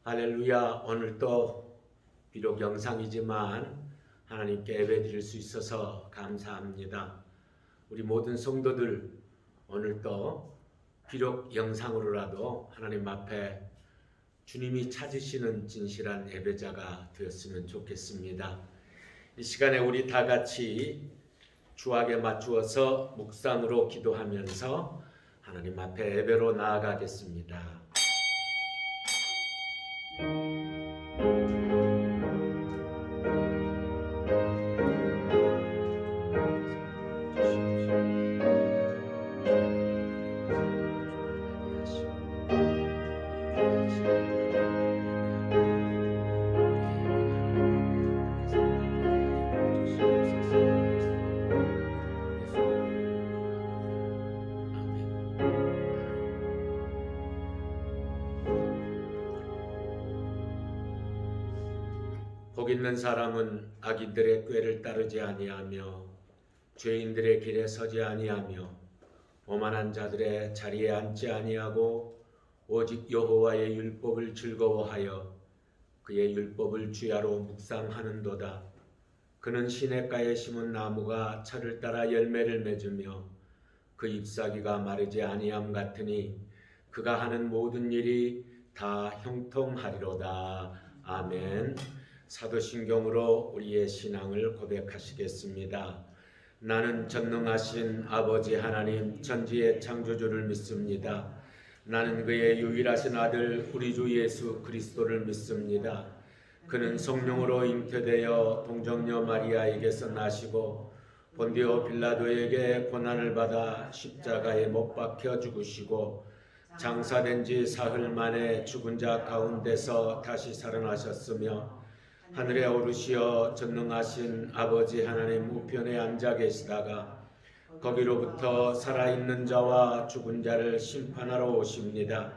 할렐루야. 오늘 또 비록 영상이지만 하나님께 예배드릴 수 있어서 감사합니다. 우리 모든 성도들 오늘 또 비록 영상으로라도 하나님 앞에 주님이 찾으시는 진실한 예배자가 되었으면 좋겠습니다. 이 시간에 우리 다 같이 주악에 맞추어서 묵상으로 기도하면서 하나님 앞에 예배로 나아가겠습니다. 복 있는 사람은 악인들의 꾀를 따르지 아니하며 죄인들의 길에 서지 아니하며 오만한 자들의 자리에 앉지 아니하고 오직 여호와의 율법을 즐거워하여 그의 율법을 주야로 묵상하는도다. 그는 시냇가에 심은 나무가 철을 따라 열매를 맺으며 그 잎사귀가 마르지 아니함 같으니 그가 하는 모든 일이 다 형통하리로다. 아멘. 사도신경으로 우리의 신앙을 고백하시겠습니다. 나는 전능하신 아버지 하나님 천지의 창조주를 믿습니다. 나는 그의 유일하신 아들 우리 주 예수 그리스도를 믿습니다. 그는 성령으로 잉태되어 동정녀 마리아에게서 나시고 본디오 빌라도에게 고난을 받아 십자가에 못 박혀 죽으시고 장사된 지 사흘 만에 죽은 자 가운데서 다시 살아나셨으며 하늘에 오르시어 전능하신 아버지 하나님 우편에 앉아 계시다가 거기로부터 살아있는 자와 죽은 자를 심판하러 오십니다.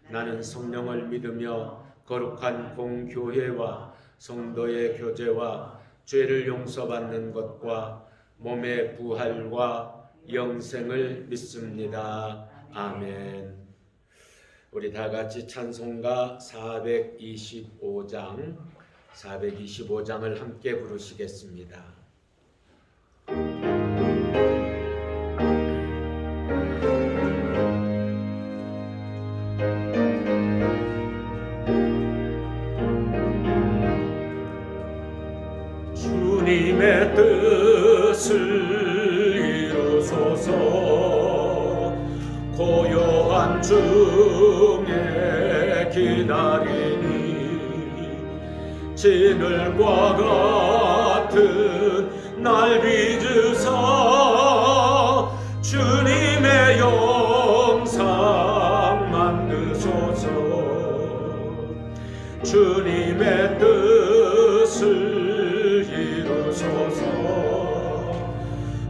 나는 성령을 믿으며 거룩한 공교회와 성도의 교제와 죄를 용서받는 것과 몸의 부활과 영생을 믿습니다. 아멘. 우리 다 같이 찬송가 425장을 함께 부르시겠습니다. 주님의 뜻을 이루소서. 고요한 중에 기다리니 진을과 같은 날 빚으사 주님의 영상 만드소서. 주님의 뜻을 이루소서.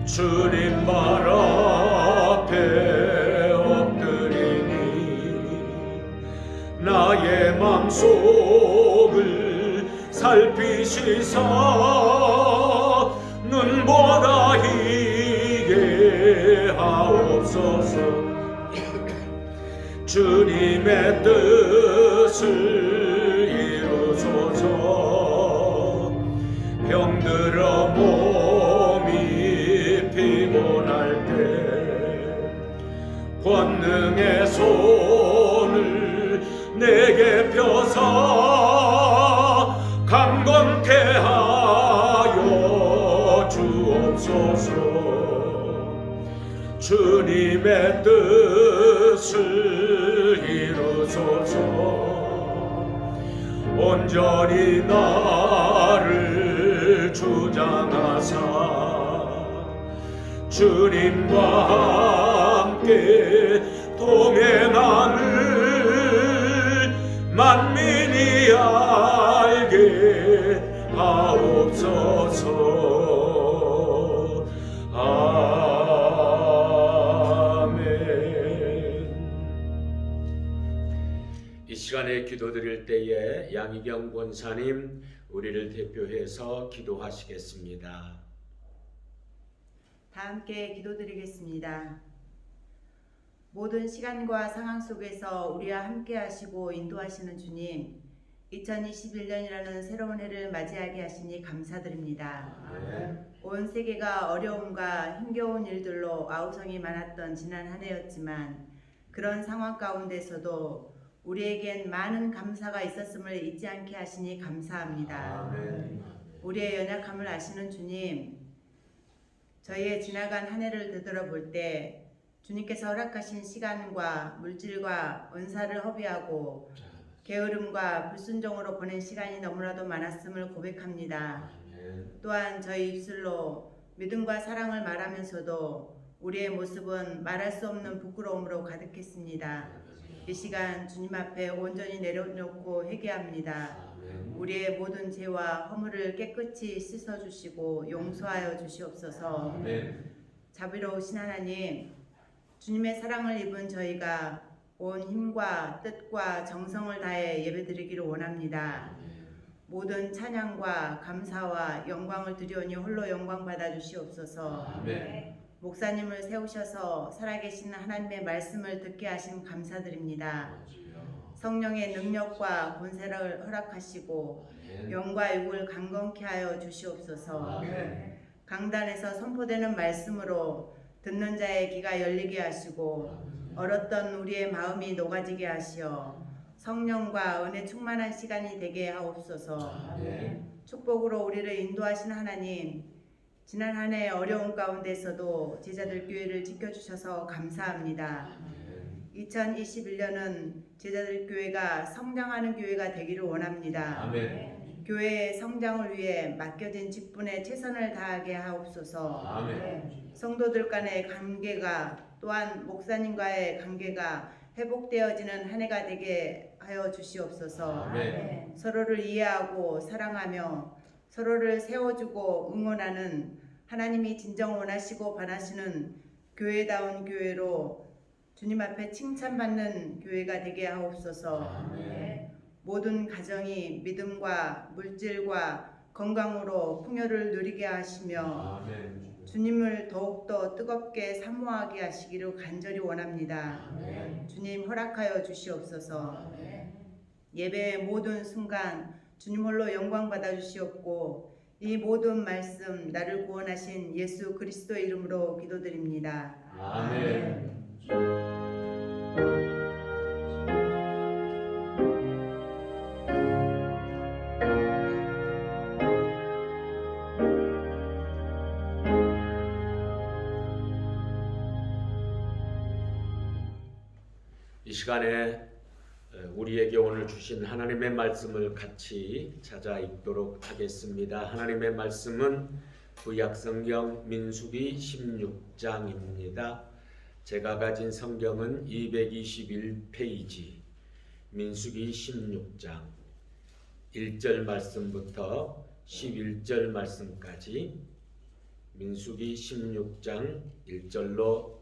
주님 발 앞에 엎드리니 나의 맘속을 살피시사 눈보다 희게 하옵소서. 주님의 뜻을 이루소서. 병들어 몸이 피곤할 때 권능의 손을 내게 펴서 강건케 하여 주옵소서. 주님의 뜻을 이루소서. 온전히 나를 주장하사 주님과 함께 동행하는 만민이 알게 하옵소서. 아멘. 이 시간에 기도드릴 때에 양희경 권사님 우리를 대표해서 기도하시겠습니다. 다 함께 기도드리겠습니다. 모든 시간과 상황 속에서 우리와 함께 하시고 인도하시는 주님, 2021년이라는 새로운 해를 맞이하게 하시니 감사드립니다. 아멘. 온 세계가 어려움과 힘겨운 일들로 아우성이 많았던 지난 한 해였지만 그런 상황 가운데서도 우리에겐 많은 감사가 있었음을 잊지 않게 하시니 감사합니다. 아멘. 우리의 연약함을 아시는 주님, 저희의 지나간 한 해를 되돌아볼 때 주님께서 허락하신 시간과 물질과 은사를 허비하고 게으름과 불순종으로 보낸 시간이 너무나도 많았음을 고백합니다. 아멘. 또한 저희 입술로 믿음과 사랑을 말하면서도 우리의 모습은 말할 수 없는 부끄러움으로 가득했습니다. 이 시간 주님 앞에 온전히 내려놓고 회개합니다. 아멘. 우리의 모든 죄와 허물을 깨끗이 씻어주시고 용서하여 주시옵소서. 아멘. 자비로우신 하나님, 주님의 사랑을 입은 저희가 온 힘과 뜻과 정성을 다해 예배드리기를 원합니다. 모든 찬양과 감사와 영광을 드리오니 홀로 영광 받아 주시옵소서. 아멘. 목사님을 세우셔서 살아계신 하나님의 말씀을 듣게 하심 감사드립니다. 성령의 능력과 권세를 허락하시고 영과 육을 강건케 하여 주시옵소서. 아멘. 강단에서 선포되는 말씀으로 듣는 자의 귀가 열리게 하시고 얼었던 우리의 마음이 녹아지게 하시어 성령과 은혜 충만한 시간이 되게 하옵소서. 아멘. 축복으로 우리를 인도하신 하나님, 지난 한 해 어려운 가운데서도 제자들 교회를 지켜주셔서 감사합니다. 2021년은 제자들 교회가 성장하는 교회가 되기를 원합니다. 아멘. 교회의 성장을 위해 맡겨진 직분에 최선을 다하게 하옵소서. 아멘. 성도들 간의 관계가 또한 목사님과의 관계가 회복되어지는 한 해가 되게 하여 주시옵소서. 아멘. 서로를 이해하고 사랑하며 서로를 세워주고 응원하는 하나님이 진정 원하시고 바라시는 교회다운 교회로 주님 앞에 칭찬받는 교회가 되게 하옵소서. 아멘. 모든 가정이 믿음과 물질과 건강으로 풍요를 누리게 하시며 아멘. 주님을 더욱더 뜨겁게 사모하게 하시기를 간절히 원합니다. 아멘. 주님 허락하여 주시옵소서. 예배의 모든 순간 주님 홀로 영광 받아 주시옵고 이 모든 말씀 나를 구원하신 예수 그리스도 이름으로 기도드립니다. 아멘. 이 시간에 우리에게 오늘 주신 하나님의 말씀을 같이 찾아 읽도록 하겠습니다. 하나님의 말씀은 구약성경 민수기 16장입니다. 제가 가진 성경은 221페이지 민수기 16장 1절 말씀부터 11절 말씀까지 민수기 16장 1절로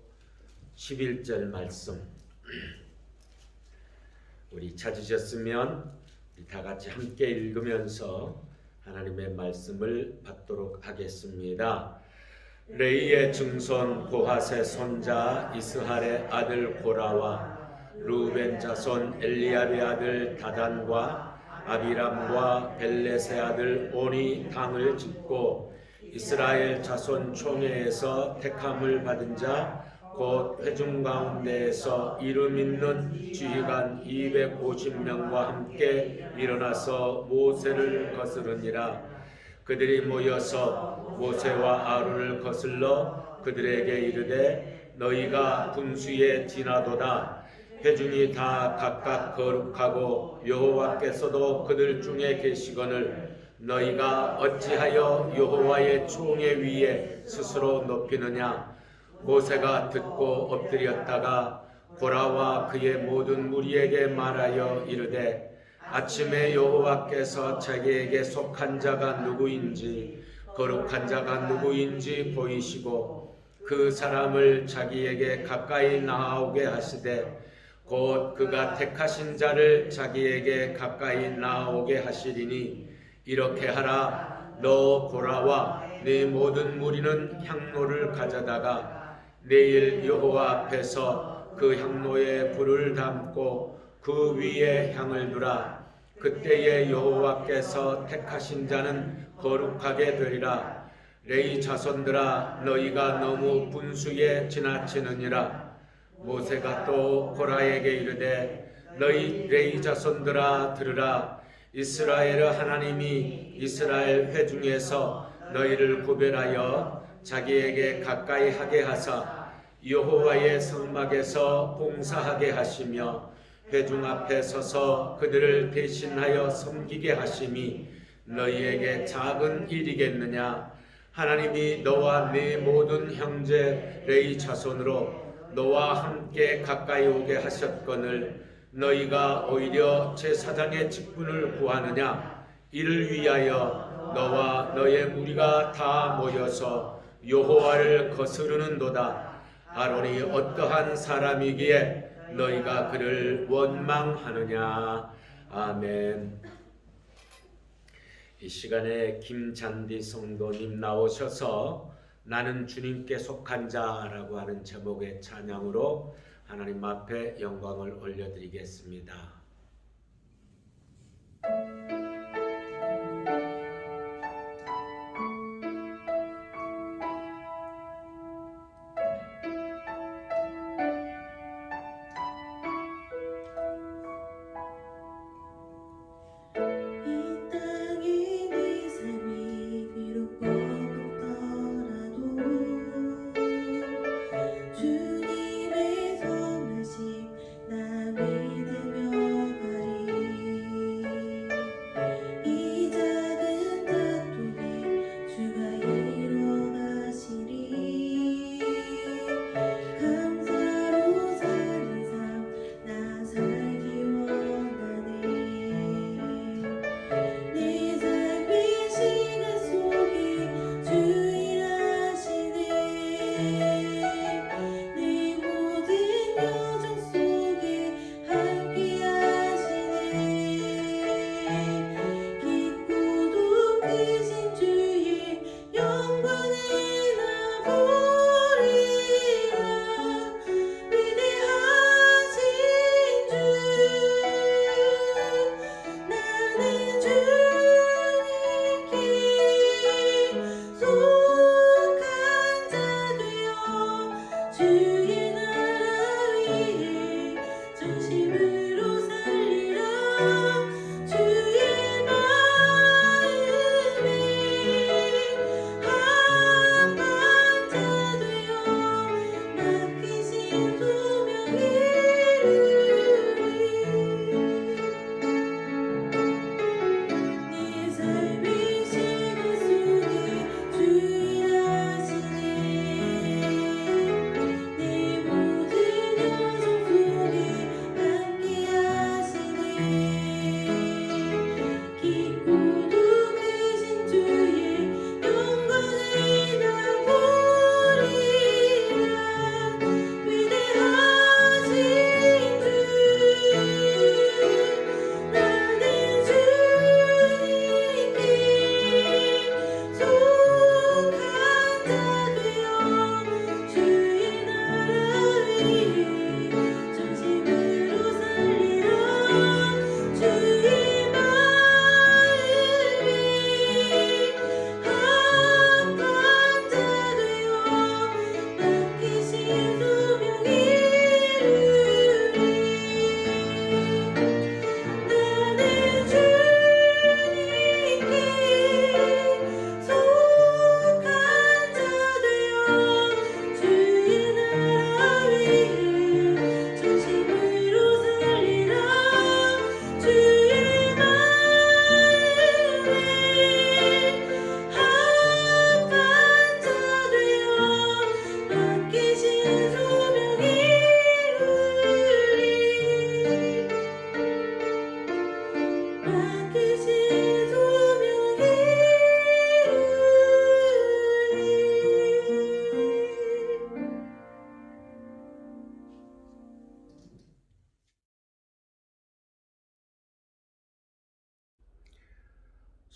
11절 말씀 우리 찾으셨으면 우리 다 같이 함께 읽으면서 하나님의 말씀을 받도록 하겠습니다. 레이의 증손 고핫의 손자 이스할의 아들 고라와 루벤 자손 엘리압의 아들 다단과 아비람과 벨렛의 아들 온이 당을 짓고 이스라엘 자손 총회에서 택함을 받은 자 곧 회중 가운데에서 이름 있는 지휘관 250명과 함께 일어나서 모세를 거스르니라. 그들이 모여서 모세와 아론을 거슬러 그들에게 이르되 너희가 분수에 지나도다. 회중이 다 각각 거룩하고 여호와께서도 그들 중에 계시거늘 너희가 어찌하여 여호와의 총회 위에 스스로 높이느냐. 모세가 듣고 엎드렸다가 고라와 그의 모든 무리에게 말하여 이르되 아침에 여호와께서 자기에게 속한 자가 누구인지 거룩한 자가 누구인지 보이시고 그 사람을 자기에게 가까이 나아오게 하시되 곧 그가 택하신 자를 자기에게 가까이 나아오게 하시리니 이렇게 하라. 너 고라와 네 모든 무리는 향로를 가져다가 내일 여호와 앞에서 그 향로에 불을 담고 그 위에 향을 두라. 그때에 여호와께서 택하신 자는 거룩하게 되리라. 레위 자손들아 너희가 너무 분수에 지나치느니라. 모세가 또 고라에게 이르되 너희 레위 자손들아 들으라. 이스라엘 하나님이 이스라엘 회중에서 너희를 구별하여 자기에게 가까이 하게 하사 여호와의 성막에서 봉사하게 하시며 회중 앞에 서서 그들을 대신하여 섬기게 하심이 너희에게 작은 일이겠느냐. 하나님이 너와 네 모든 형제 레위 자손으로 너와 함께 가까이 오게 하셨거늘 너희가 오히려 제사장의 직분을 구하느냐. 이를 위하여 너와 너의 무리가 다 모여서 여호와를 거스르는도다. 아론이 어떠한 사람이기에 너희가 그를 원망하느냐. 아멘. 이 시간에 김잔디 성도님 나오셔서 나는 주님께 속한 자라고 하는 제목의 찬양으로 하나님 앞에 영광을 올려드리겠습니다.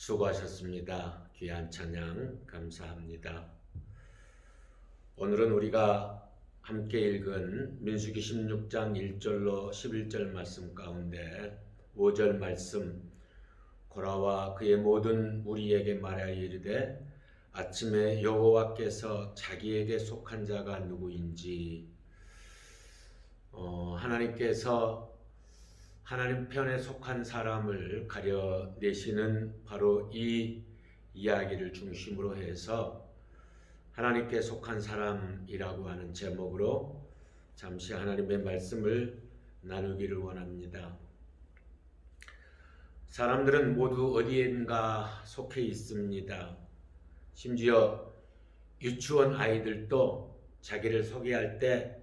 수고하셨습니다. 귀한 찬양 감사합니다. 오늘은 우리가 함께 읽은 민수기 16장 1절로 11절 말씀 가운데 5절 말씀 고라와 그의 모든 무리에게 말하여 이르되 아침에 여호와께서 자기에게 속한 자가 누구인지 하나님께서 하나님 편에 속한 사람을 가려내시는 바로 이 이야기를 중심으로 해서 하나님께 속한 사람이라고 하는 제목으로 잠시 하나님의 말씀을 나누기를 원합니다. 사람들은 모두 어디엔가 속해 있습니다. 심지어 유치원 아이들도 자기를 소개할 때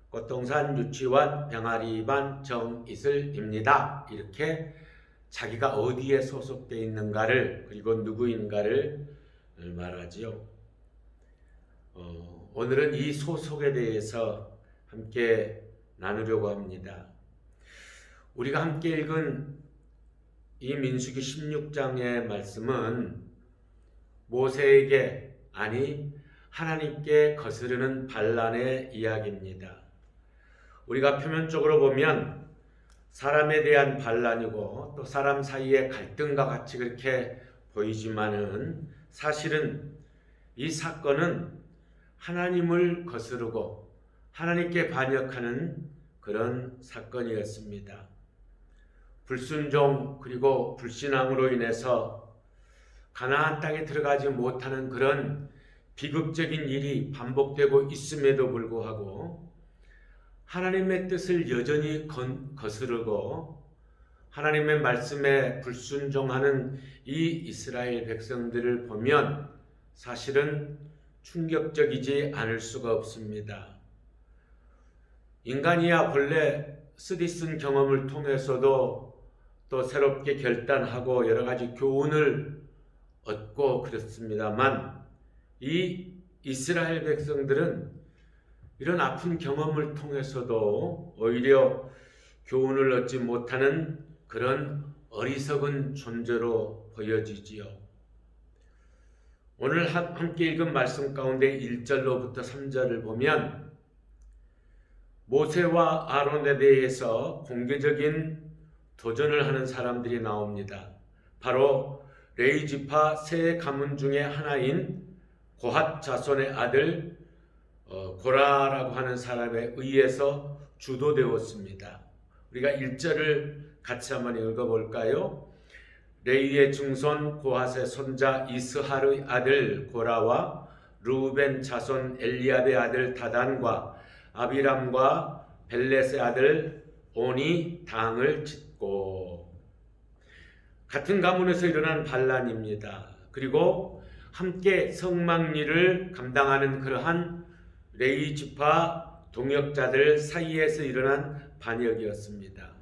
꽃동산 유치원 병아리반 정이슬입니다. 이렇게 자기가 어디에 소속되어 있는가를 그리고 누구인가를 말하지요. 오늘은 이 소속에 대해서 함께 나누려고 합니다. 우리가 함께 읽은 이 민수기 16장의 말씀은 모세에게 아니 하나님께 거스르는 반란의 이야기입니다. 우리가 표면적으로 보면 사람에 대한 반란이고 또 사람 사이의 갈등과 같이 그렇게 보이지만은 사실은 이 사건은 하나님을 거스르고 하나님께 반역하는 그런 사건이었습니다. 불순종 그리고 불신앙으로 인해서 가나안 땅에 들어가지 못하는 그런 비극적인 일이 반복되고 있음에도 불구하고 하나님의 뜻을 여전히 거스르고 하나님의 말씀에 불순종하는 이 이스라엘 백성들을 보면 사실은 충격적이지 않을 수가 없습니다. 인간이야 본래 쓰디쓴 경험을 통해서도 또 새롭게 결단하고 여러 가지 교훈을 얻고 그렇습니다만 이 이스라엘 백성들은 이런 아픈 경험을 통해서도 오히려 교훈을 얻지 못하는 그런 어리석은 존재로 보여지지요. 오늘 함께 읽은 말씀 가운데 1절로부터 3절을 보면 모세와 아론에 대해서 공개적인 도전을 하는 사람들이 나옵니다. 바로 레위 지파 세 가문 중에 하나인 고핫 자손의 아들 고라라고 하는 사람에 의해서 주도되었습니다. 우리가 1절을 같이 한번 읽어볼까요? 레위의 증손 고핫의 손자 이스하르의 아들 고라와 르우벤 자손 엘리압의 아들 다단과 아비람과 벨렛의 아들 온이 당을 짓고 같은 가문에서 일어난 반란입니다. 그리고 함께 성막일을 감당하는 그러한 레위 지파 동역자들 사이에서 일어난 반역이었습니다.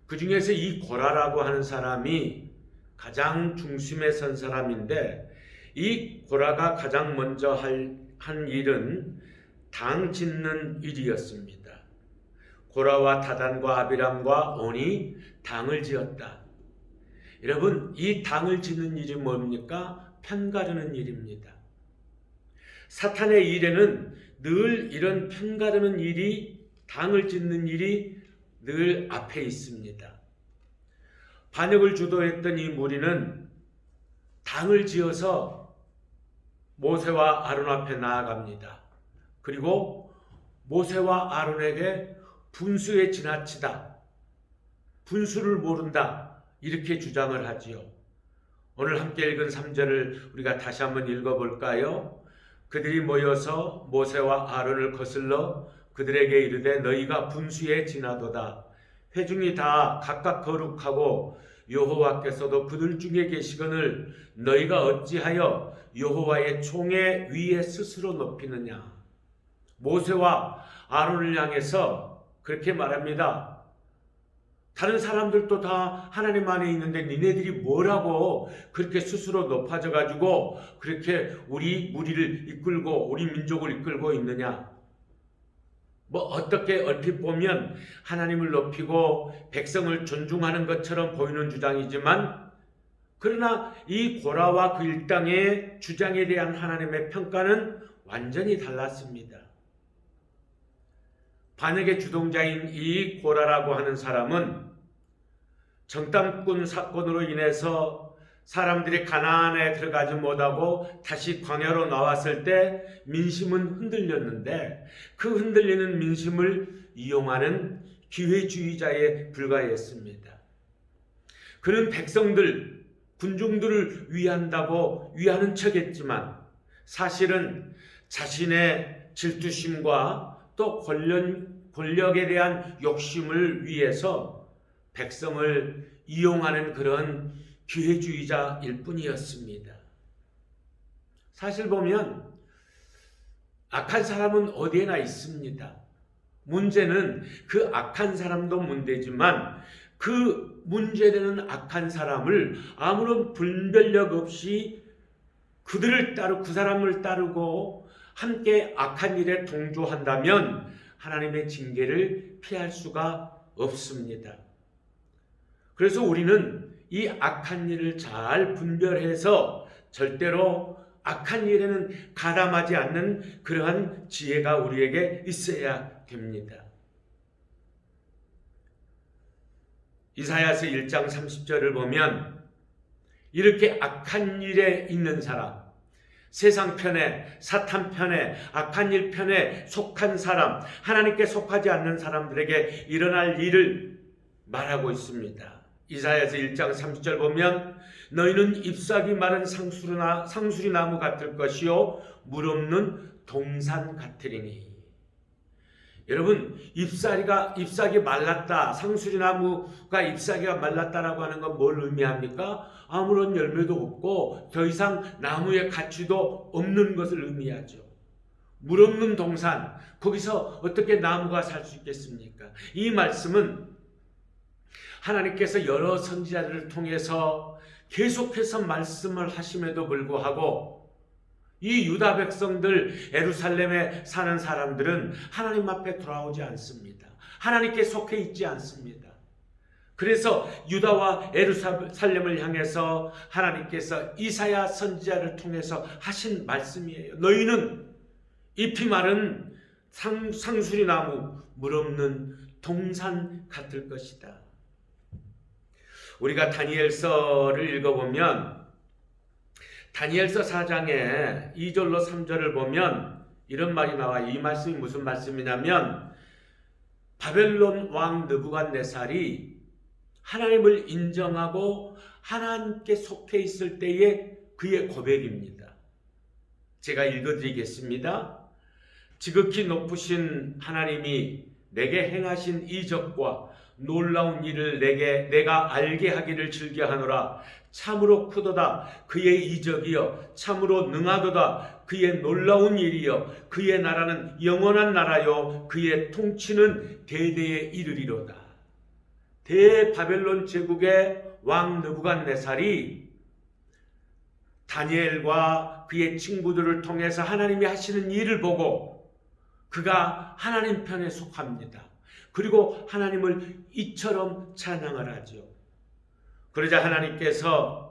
그 중에서 이 고라라고 하는 사람이 가장 중심에 선 사람인데 이 고라가 가장 먼저 한 일은 당 짓는 일이었습니다. 고라와 다단과 아비람과 온이 당을 지었다. 여러분, 이 당을 짓는 일이 뭡니까? 편가르는 일입니다. 사탄의 일에는 늘 이런 편가르는 일이, 당을 짓는 일이 늘 앞에 있습니다. 반역을 주도했던 이 무리는 당을 지어서 모세와 아론 앞에 나아갑니다. 그리고 모세와 아론에게 분수에 지나치다, 분수를 모른다, 이렇게 주장을 하지요. 오늘 함께 읽은 3절을 우리가 다시 한번 읽어볼까요? 그들이 모여서 모세와 아론을 거슬러 그들에게 이르되 너희가 분수에 지나도다. 회중이 다 각각 거룩하고 여호와께서도 그들 중에 계시거늘 너희가 어찌하여 여호와의 총의 위에 스스로 높이느냐. 모세와 아론을 향해서 그렇게 말합니다. 다른 사람들도 다 하나님 안에 있는데 니네들이 뭐라고 그렇게 스스로 높아져 가지고 그렇게 우리 무리를 이끌고 우리 민족을 이끌고 있느냐. 뭐 어떻게 얼핏 보면 하나님을 높이고 백성을 존중하는 것처럼 보이는 주장이지만 그러나 이 고라와 그 일당의 주장에 대한 하나님의 평가는 완전히 달랐습니다. 반역의 주동자인 이 고라라고 하는 사람은 정탐꾼 사건으로 인해서 사람들이 가나안에 들어가지 못하고 다시 광야로 나왔을 때 민심은 흔들렸는데 그 흔들리는 민심을 이용하는 기회주의자에 불과했습니다. 그는 백성들, 군중들을 위한다고 위하는 척했지만 사실은 자신의 질투심과 또 권력에 대한 욕심을 위해서 백성을 이용하는 그런 기회주의자일 뿐이었습니다. 사실 보면 악한 사람은 어디에나 있습니다. 문제는 그 악한 사람도 문제지만 그 문제되는 악한 사람을 아무런 분별력 없이 그 사람을 따르고 함께 악한 일에 동조한다면 하나님의 징계를 피할 수가 없습니다. 그래서 우리는 이 악한 일을 잘 분별해서 절대로 악한 일에는 가담하지 않는 그러한 지혜가 우리에게 있어야 됩니다. 이사야서 1장 30절을 보면 이렇게 악한 일에 있는 사람, 세상 편에, 사탄 편에, 악한 일 편에 속한 사람, 하나님께 속하지 않는 사람들에게 일어날 일을 말하고 있습니다. 이사야서 1장 30절 보면 너희는 잎사귀 마른 상수리 나무 같을 것이요 물 없는 동산 같으리니. 여러분, 잎사귀 말랐다, 상수리 나무가 잎사귀가 말랐다라고 하는 건 뭘 의미합니까? 아무런 열매도 없고 더 이상 나무의 가치도 없는 것을 의미하죠. 물 없는 동산, 거기서 어떻게 나무가 살 수 있겠습니까? 이 말씀은 하나님께서 여러 선지자들을 통해서 계속해서 말씀을 하심에도 불구하고 이 유다 백성들, 예루살렘에 사는 사람들은 하나님 앞에 돌아오지 않습니다. 하나님께 속해 있지 않습니다. 그래서 유다와 예루살렘을 향해서 하나님께서 이사야 선지자를 통해서 하신 말씀이에요. 너희는 잎이 마른 상수리 나무, 물 없는 동산 같을 것이다. 우리가 다니엘서를 읽어보면 다니엘서 4장에 2절로 3절을 보면 이런 말이 나와요. 이 말씀이 무슨 말씀이냐면 바벨론 왕 느부갓네살이 하나님을 인정하고 하나님께 속해 있을 때의 그의 고백입니다. 제가 읽어드리겠습니다. 지극히 높으신 하나님이 내게 행하신 이적과 놀라운 일을 내가 알게 하기를 즐겨하노라. 참으로 크도다 그의 이적이여, 참으로 능하도다 그의 놀라운 일이여, 그의 나라는 영원한 나라요, 그의 통치는 대대에 이르리로다. 대바벨론 제국의 왕 느부갓네살이 다니엘과 그의 친구들을 통해서 하나님이 하시는 일을 보고 그가 하나님 편에 속합니다. 그리고 하나님을 이처럼 찬양을 하죠. 그러자 하나님께서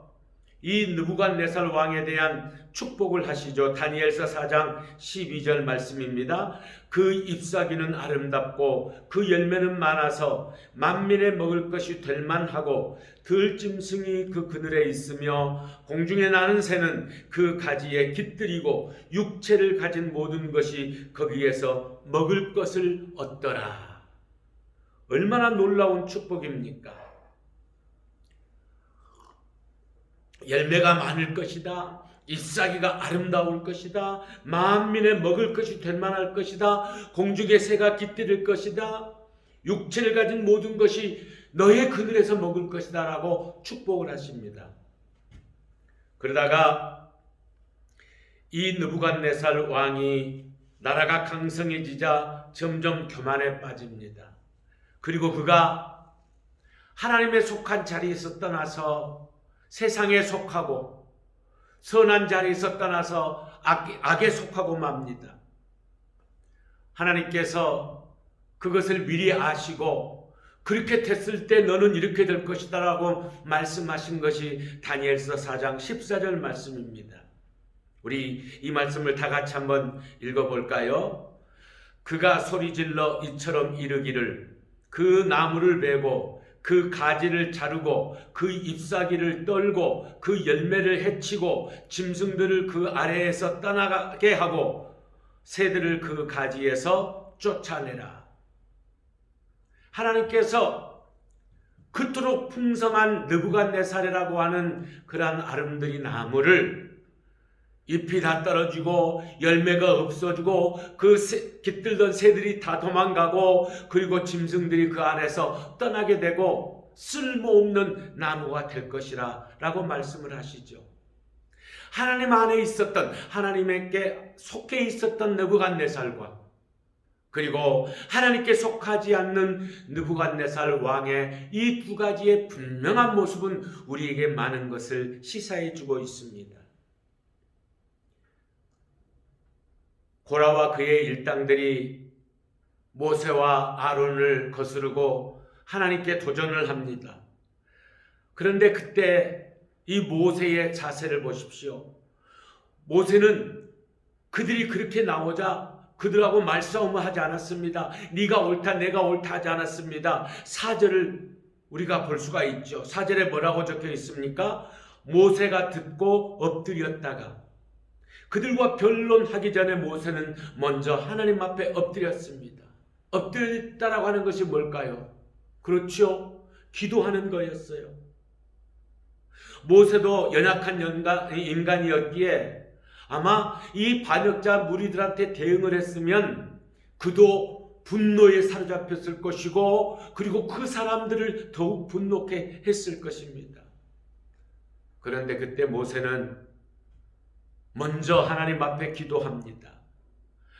이 느부갓네살 왕에 대한 축복을 하시죠. 다니엘서 4장 12절 말씀입니다. 그 잎사귀는 아름답고 그 열매는 많아서 만민의 먹을 것이 될 만하고 들짐승이 그 그늘에 있으며 공중에 나는 새는 그 가지에 깃들이고 육체를 가진 모든 것이 거기에서 먹을 것을 얻더라. 얼마나 놀라운 축복입니까? 열매가 많을 것이다. 잎사귀가 아름다울 것이다. 만민의 먹을 것이 될 만할 것이다. 공중의 새가 깃들일 것이다. 육체를 가진 모든 것이 너의 그늘에서 먹을 것이다 라고 축복을 하십니다. 그러다가 이 느부갓네살 왕이 나라가 강성해지자 점점 교만에 빠집니다. 그리고 그가 하나님의 속한 자리에서 떠나서 세상에 속하고 선한 자리에서 떠나서 악에 속하고 맙니다. 하나님께서 그것을 미리 아시고 그렇게 됐을 때 너는 이렇게 될 것이다 라고 말씀하신 것이 다니엘서 4장 14절 말씀입니다. 우리 이 말씀을 다 같이 한번 읽어볼까요? 그가 소리질러 이처럼 이르기를 그 나무를 베고 그 가지를 자르고 그 잎사귀를 떨고 그 열매를 해치고 짐승들을 그 아래에서 떠나게 하고 새들을 그 가지에서 쫓아내라. 하나님께서 그토록 풍성한 느부갓네살이라고 하는 그러한 아름드리 나무를 잎이 다 떨어지고 열매가 없어지고 그 깃들던 새들이 다 도망가고 그리고 짐승들이 그 안에서 떠나게 되고 쓸모없는 나무가 될 것이라 라고 말씀을 하시죠. 하나님 안에 있었던, 하나님께 속해 있었던 느부갓네살과 그리고 하나님께 속하지 않는 느부갓네살 왕의 이 두 가지의 분명한 모습은 우리에게 많은 것을 시사해 주고 있습니다. 고라와 그의 일당들이 모세와 아론을 거스르고 하나님께 도전을 합니다. 그런데 그때 이 모세의 자세를 보십시오. 모세는 그들이 그렇게 나오자 그들하고 말싸움을 하지 않았습니다. 네가 옳다 내가 옳다 하지 않았습니다. 4절을 우리가 볼 수가 있죠. 4절에 뭐라고 적혀 있습니까? 모세가 듣고 엎드렸다가 그들과 변론하기 전에 모세는 먼저 하나님 앞에 엎드렸습니다. 엎드렸다라고 하는 것이 뭘까요? 그렇죠. 기도하는 거였어요. 모세도 연약한 인간이었기에 아마 이 반역자 무리들한테 대응을 했으면 그도 분노에 사로잡혔을 것이고 그리고 그 사람들을 더욱 분노케 했을 것입니다. 그런데 그때 모세는 먼저 하나님 앞에 기도합니다.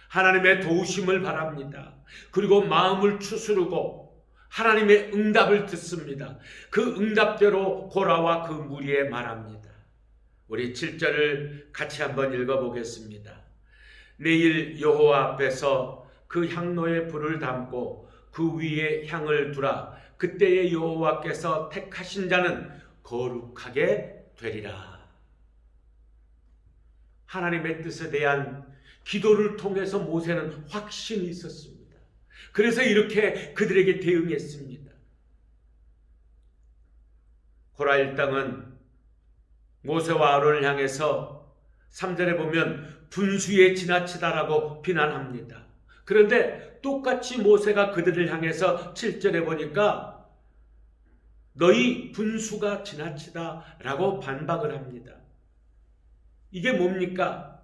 하나님의 도우심을 바랍니다. 그리고 마음을 추스르고 하나님의 응답을 듣습니다. 그 응답대로 고라와 그 무리에 말합니다. 우리 7절을 같이 한번 읽어보겠습니다. 내일 여호와 앞에서 그 향로에 불을 담고 그 위에 향을 두라. 그때에 여호와께서 택하신 자는 거룩하게 되리라. 하나님의 뜻에 대한 기도를 통해서 모세는 확신이 있었습니다. 그래서 이렇게 그들에게 대응했습니다. 고라 일당은 모세와 아론을 향해서 3절에 보면 분수에 지나치다라고 비난합니다. 그런데 똑같이 모세가 그들을 향해서 7절에 보니까 너희 분수가 지나치다라고 반박을 합니다. 이게 뭡니까?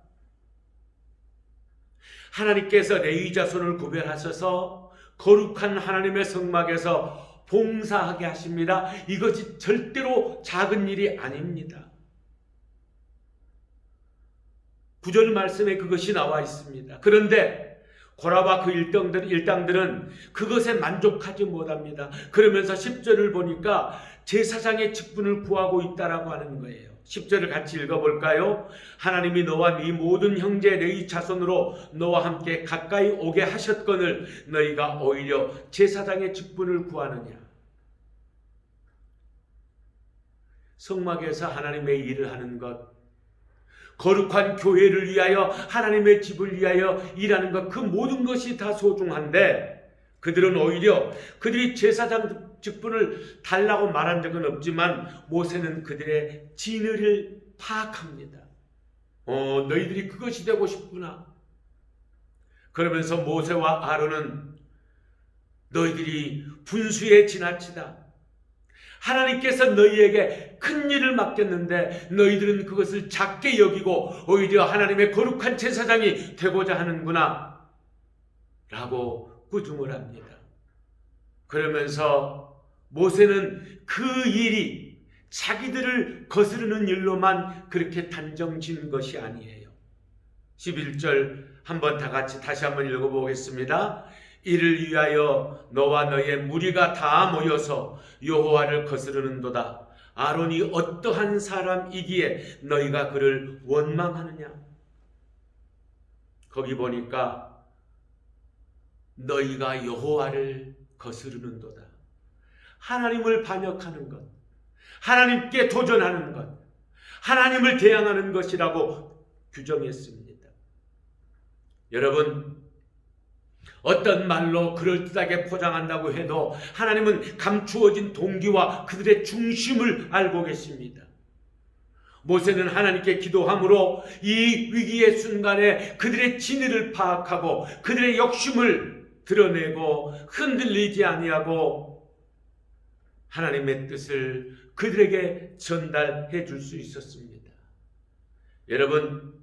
하나님께서 레위 자손을 구별하셔서 거룩한 하나님의 성막에서 봉사하게 하십니다. 이것이 절대로 작은 일이 아닙니다. 9절 말씀에 그것이 나와 있습니다. 그런데 고라와 그 일당들은 그것에 만족하지 못합니다. 그러면서 10절을 보니까 제사장의 직분을 구하고 있다라고 하는 거예요. 10절을 같이 읽어볼까요? 하나님이 너와 네 모든 형제 레위 자손으로 너와 함께 가까이 오게 하셨거늘 너희가 오히려 제사장의 직분을 구하느냐. 성막에서 하나님의 일을 하는 것, 거룩한 교회를 위하여 하나님의 집을 위하여 일하는 것, 그 모든 것이 다 소중한데 그들은 오히려 그들이 제사장 직분을 달라고 말한 적은 없지만 모세는 그들의 진의를 파악합니다. 너희들이 그것이 되고 싶구나. 그러면서 모세와 아론은 너희들이 분수에 지나치다. 하나님께서 너희에게 큰 일을 맡겼는데 너희들은 그것을 작게 여기고 오히려 하나님의 거룩한 제사장이 되고자 하는구나 라고 꾸중을 합니다. 그러면서 모세는 그 일이 자기들을 거스르는 일로만 그렇게 단정 지은 것이 아니에요. 11절 한번 다 같이 다시 한번 읽어보겠습니다. 이를 위하여 너와 너의 무리가 다 모여서 여호와를 거스르는도다. 아론이 어떠한 사람이기에 너희가 그를 원망하느냐. 거기 보니까 너희가 여호와를 거스르는도다. 하나님을 반역하는 것, 하나님께 도전하는 것, 하나님을 대항하는 것이라고 규정했습니다. 여러분, 어떤 말로 그럴듯하게 포장한다고 해도 하나님은 감추어진 동기와 그들의 중심을 알고 계십니다. 모세는 하나님께 기도함으로 이 위기의 순간에 그들의 진위를 파악하고 그들의 욕심을 드러내고 흔들리지 아니하고 하나님의 뜻을 그들에게 전달해 줄 수 있었습니다. 여러분,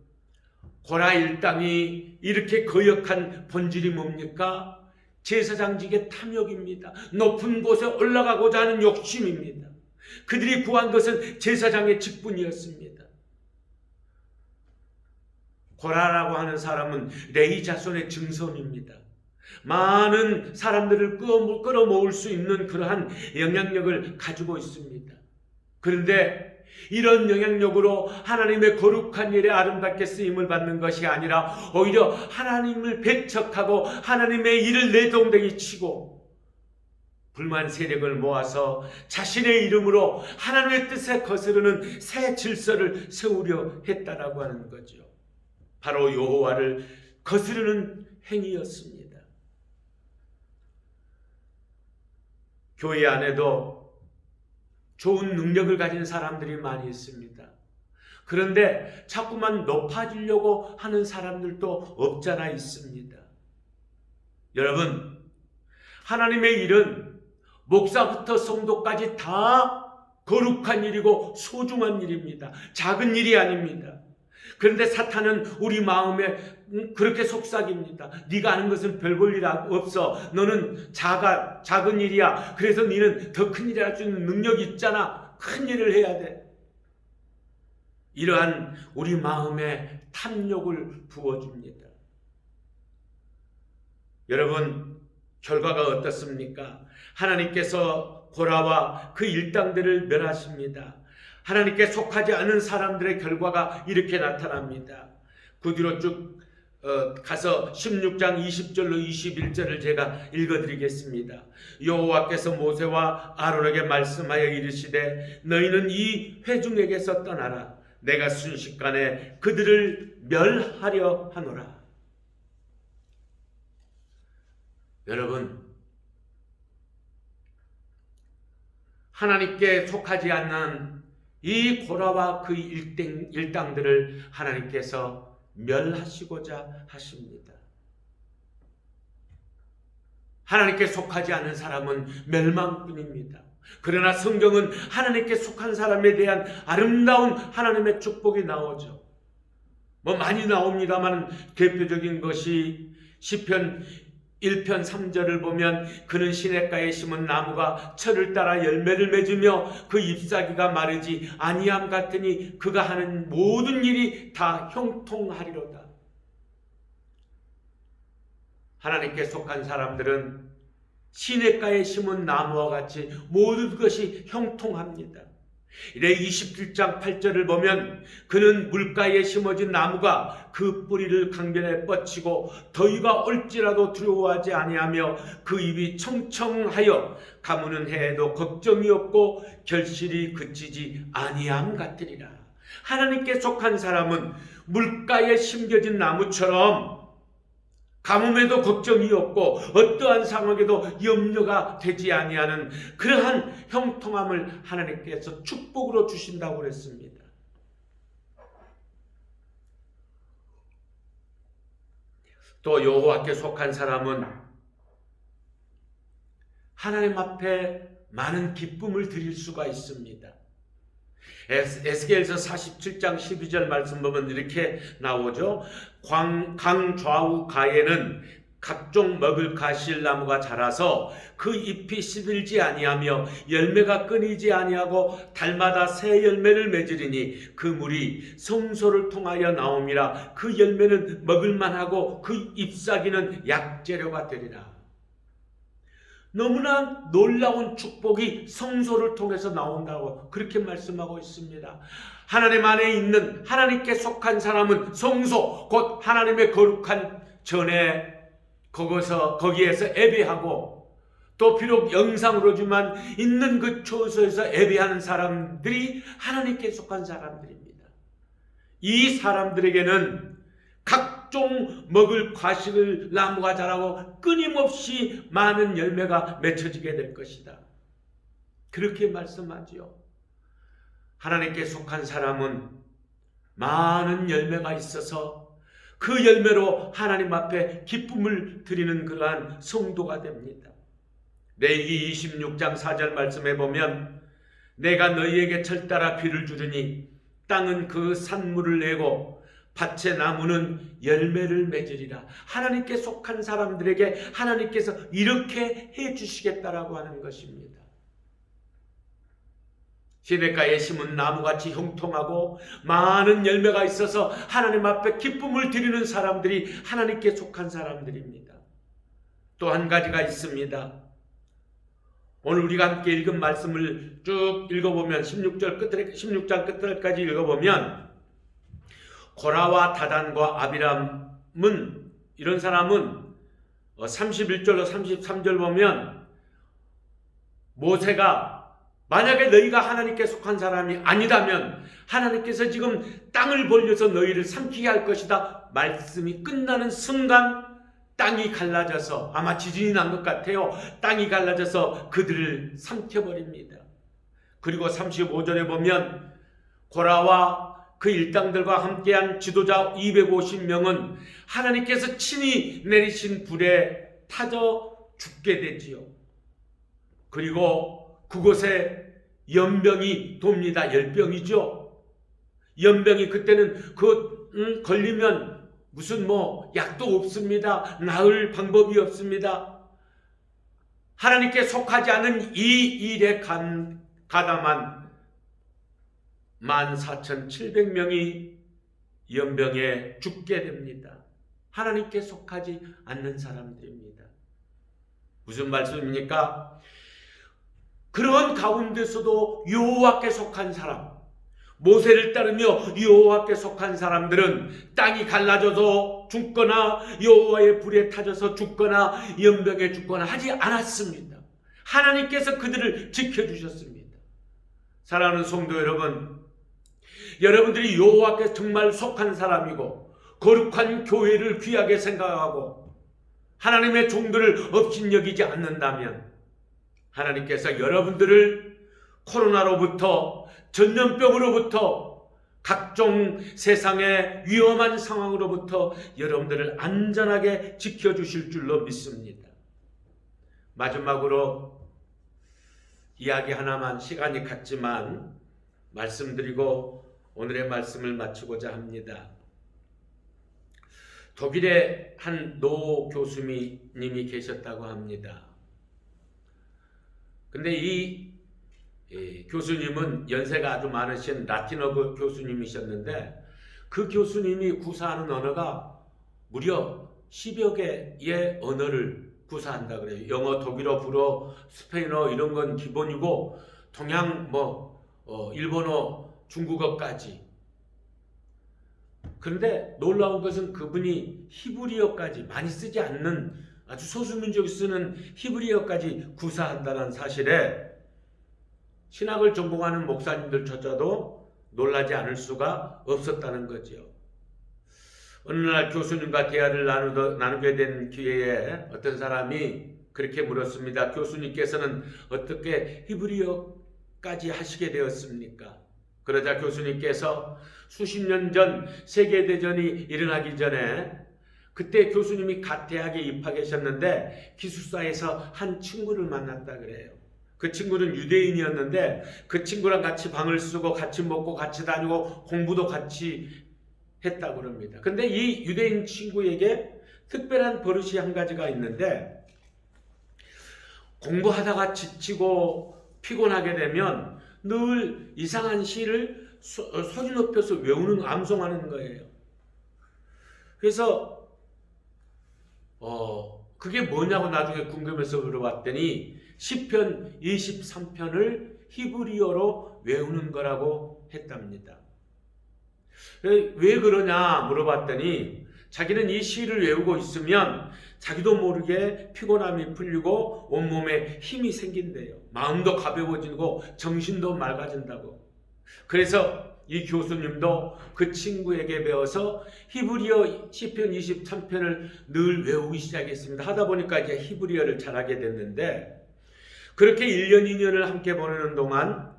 고라 일당이 이렇게 거역한 본질이 뭡니까? 제사장직의 탐욕입니다. 높은 곳에 올라가고자 하는 욕심입니다. 그들이 구한 것은 제사장의 직분이었습니다. 고라라고 하는 사람은 레위 자손의 증손입니다. 많은 사람들을 끌어모을 수 있는 그러한 영향력을 가지고 있습니다. 그런데 이런 영향력으로 하나님의 거룩한 일에 아름답게 쓰임을 받는 것이 아니라 오히려 하나님을 배척하고 하나님의 일을 내동댕이 치고 불만 세력을 모아서 자신의 이름으로 하나님의 뜻에 거스르는 새 질서를 세우려 했다라고 하는 거죠. 바로 여호와를 거스르는 행위였습니다. 교회 안에도 좋은 능력을 가진 사람들이 많이 있습니다. 그런데 자꾸만 높아지려고 하는 사람들도 없잖아 있습니다. 여러분, 하나님의 일은 목사부터 성도까지 다 거룩한 일이고 소중한 일입니다. 작은 일이 아닙니다. 그런데 사탄은 우리 마음에 그렇게 속삭입니다. 네가 아는 것은 별 볼 일 없어. 너는 작은 일이야. 그래서 너는 더 큰 일을 할 수 있는 능력이 있잖아. 큰 일을 해야 돼. 이러한 우리 마음에 탐욕을 부어줍니다. 여러분, 결과가 어떻습니까? 하나님께서 고라와 그 일당들을 멸하십니다. 하나님께 속하지 않은 사람들의 결과가 이렇게 나타납니다. 그 뒤로 쭉 가서 16장 20절로 21절을 제가 읽어드리겠습니다. 여호와께서 모세와 아론에게 말씀하여 이르시되 너희는 이 회중에게서 떠나라. 내가 순식간에 그들을 멸하려 하노라. 여러분, 하나님께 속하지 않는 이 고라와 그 일당들을 하나님께서 멸하시고자 하십니다. 하나님께 속하지 않은 사람은 멸망뿐입니다. 그러나 성경은 하나님께 속한 사람에 대한 아름다운 하나님의 축복이 나오죠. 많이 나옵니다만 대표적인 것이 시편 1편 3절을 보면 그는 시냇가에 심은 나무가 철을 따라 열매를 맺으며 그 잎사귀가 마르지 아니함 같으니 그가 하는 모든 일이 다 형통하리로다. 하나님께 속한 사람들은 시냇가에 심은 나무와 같이 모든 것이 형통합니다. 레위 27장 8절을 보면 그는 물가에 심어진 나무가 그 뿌리를 강변에 뻗치고 더위가 올지라도 두려워하지 아니하며 그 잎이 청청하여 가무는 해에도 걱정이 없고 결실이 그치지 아니함 같으리라. 하나님께 속한 사람은 물가에 심겨진 나무처럼 가뭄에도 걱정이 없고 어떠한 상황에도 염려가 되지 아니하는 그러한 형통함을 하나님께서 축복으로 주신다고 그랬습니다. 또 여호와께 속한 사람은 하나님 앞에 많은 기쁨을 드릴 수가 있습니다. 에스겔서 47장 12절 말씀 보면 이렇게 나오죠. 강 좌우 가에는 각종 먹을 가실나무가 자라서 그 잎이 시들지 아니하며 열매가 끊이지 아니하고 달마다 새 열매를 맺으리니 그 물이 성소를 통하여 나옴이라. 그 열매는 먹을만하고 그 잎사귀는 약재료가 되리라. 너무나 놀라운 축복이 성소를 통해서 나온다고 그렇게 말씀하고 있습니다. 하나님 안에 있는 하나님께 속한 사람은 성소, 곧 하나님의 거룩한 전에 거기에서 예배하고 또 비록 영상으로지만 있는 그 처소에서 예배하는 사람들이 하나님께 속한 사람들입니다. 이 사람들에게는 각 각종 먹을 과식을 나무가 자라고 끊임없이 많은 열매가 맺혀지게 될 것이다. 그렇게 말씀하지요. 하나님께 속한 사람은 많은 열매가 있어서 그 열매로 하나님 앞에 기쁨을 드리는 그러한 성도가 됩니다. 레위기 26장 4절 말씀에 보면 내가 너희에게 철따라 비를 주르니 땅은 그 산물을 내고 밭의 나무는 열매를 맺으리라. 하나님께 속한 사람들에게 하나님께서 이렇게 해 주시겠다라고 하는 것입니다. 시냇가에 심은 나무같이 형통하고 많은 열매가 있어서 하나님 앞에 기쁨을 드리는 사람들이 하나님께 속한 사람들입니다. 또 한 가지가 있습니다. 오늘 우리가 함께 읽은 말씀을 쭉 읽어보면 16장 끝까지 읽어보면 고라와 다단과 아비람은 이런 사람은 31절로 33절 보면 모세가 만약에 너희가 하나님께 속한 사람이 아니라면 하나님께서 지금 땅을 벌려서 너희를 삼키게 할 것이다. 말씀이 끝나는 순간 땅이 갈라져서 아마 지진이 난 것 같아요. 땅이 갈라져서 그들을 삼켜버립니다. 그리고 35절에 보면 고라와 그 일당들과 함께한 지도자 250명은 하나님께서 친히 내리신 불에 타져 죽게 되지요. 그리고 그곳에 연병이 돕니다. 열병이죠. 연병이 그때는 걸리면 무슨 약도 없습니다. 나을 방법이 없습니다. 하나님께 속하지 않은 이 일에 가담한 14,700명이 연병에 죽게 됩니다. 하나님께 속하지 않는 사람들입니다. 무슨 말씀입니까? 그런 가운데서도 여호와께 속한 사람, 모세를 따르며 여호와께 속한 사람들은 땅이 갈라져서 죽거나 여호와의 불에 타져서 죽거나 연병에 죽거나 하지 않았습니다. 하나님께서 그들을 지켜주셨습니다. 사랑하는 성도 여러분, 여러분들이 여호와께 정말 속한 사람이고 거룩한 교회를 귀하게 생각하고 하나님의 종들을 업신여기지 않는다면 하나님께서 여러분들을 코로나로부터 전염병으로부터 각종 세상의 위험한 상황으로부터 여러분들을 안전하게 지켜주실 줄로 믿습니다. 마지막으로 이야기 하나만 시간이 갔지만 말씀드리고 오늘의 말씀을 마치고자 합니다. 독일에 한 노 교수님이 계셨다고 합니다. 근데 이 교수님은 연세가 아주 많으신 라틴어 교수님이셨는데 그 교수님이 구사하는 언어가 무려 10여 개의 언어를 구사한다 그래요. 영어, 독일어, 불어, 스페인어 이런 건 기본이고 동양 일본어, 중국어까지. 그런데 놀라운 것은 그분이 히브리어까지 많이 쓰지 않는 아주 소수민족이 쓰는 히브리어까지 구사한다는 사실에 신학을 전공하는 목사님들조차도 놀라지 않을 수가 없었다는 거죠. 어느 날 교수님과 대화를 나누게 된 기회에 어떤 사람이 그렇게 물었습니다. 교수님께서는 어떻게 히브리어까지 하시게 되었습니까? 그러자 교수님께서 수십 년 전 세계대전이 일어나기 전에 그때 교수님이 갓 대학에 입학하셨는데 기숙사에서 한 친구를 만났다 그래요. 그 친구는 유대인이었는데 그 친구랑 같이 방을 쓰고 같이 먹고 같이 다니고 공부도 같이 했다고 그럽니다. 근데 이 유대인 친구에게 특별한 버릇이 한 가지가 있는데 공부하다가 지치고 피곤하게 되면 늘 이상한 시를 소리 높여서 외우는 암송하는 거예요. 그래서 그게 뭐냐고 나중에 궁금해서 물어봤더니 시편 23편을 히브리어로 외우는 거라고 했답니다. 왜 그러냐 물어봤더니 자기는 이 시를 외우고 있으면 자기도 모르게 피곤함이 풀리고 온몸에 힘이 생긴대요. 마음도 가벼워지고 정신도 맑아진다고. 그래서 이 교수님도 그 친구에게 배워서 히브리어 시편 23편을 늘 외우기 시작했습니다. 하다 보니까 이제 히브리어를 잘하게 됐는데, 그렇게 1년 2년을 함께 보내는 동안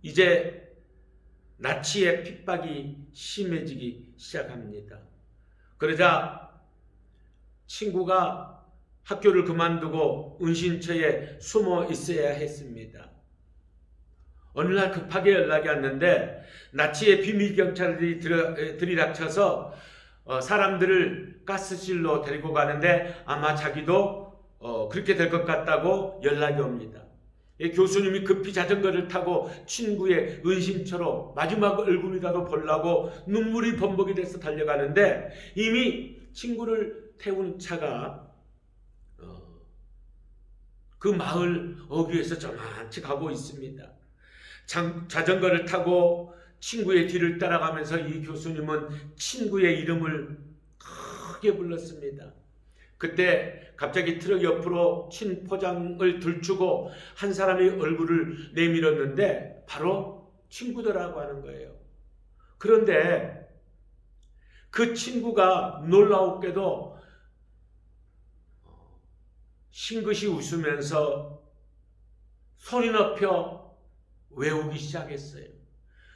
이제 나치의 핍박이 심해지기 시작합니다. 그러자 친구가 학교를 그만두고 은신처에 숨어 있어야 했습니다. 어느 날 급하게 연락이 왔는데 나치의 비밀 경찰들이 들이닥쳐서 사람들을 가스실로 데리고 가는데 아마 자기도 그렇게 될 것 같다고 연락이 옵니다. 교수님이 급히 자전거를 타고 친구의 은신처로 마지막 얼굴이라도 보려고 눈물이 범벅이 돼서 달려가는데 이미 친구를 태우는 차가 그 마을 어귀에서 저만치 가고 있습니다. 자전거를 타고 친구의 뒤를 따라가면서 이 교수님은 친구의 이름을 크게 불렀습니다. 그때 갑자기 트럭 옆으로 친 포장을 들추고 한 사람이 얼굴을 내밀었는데 바로 친구더라고 하는 거예요. 그런데 그 친구가 놀라웠게도 싱긋이 웃으면서 소리 높여 외우기 시작했어요.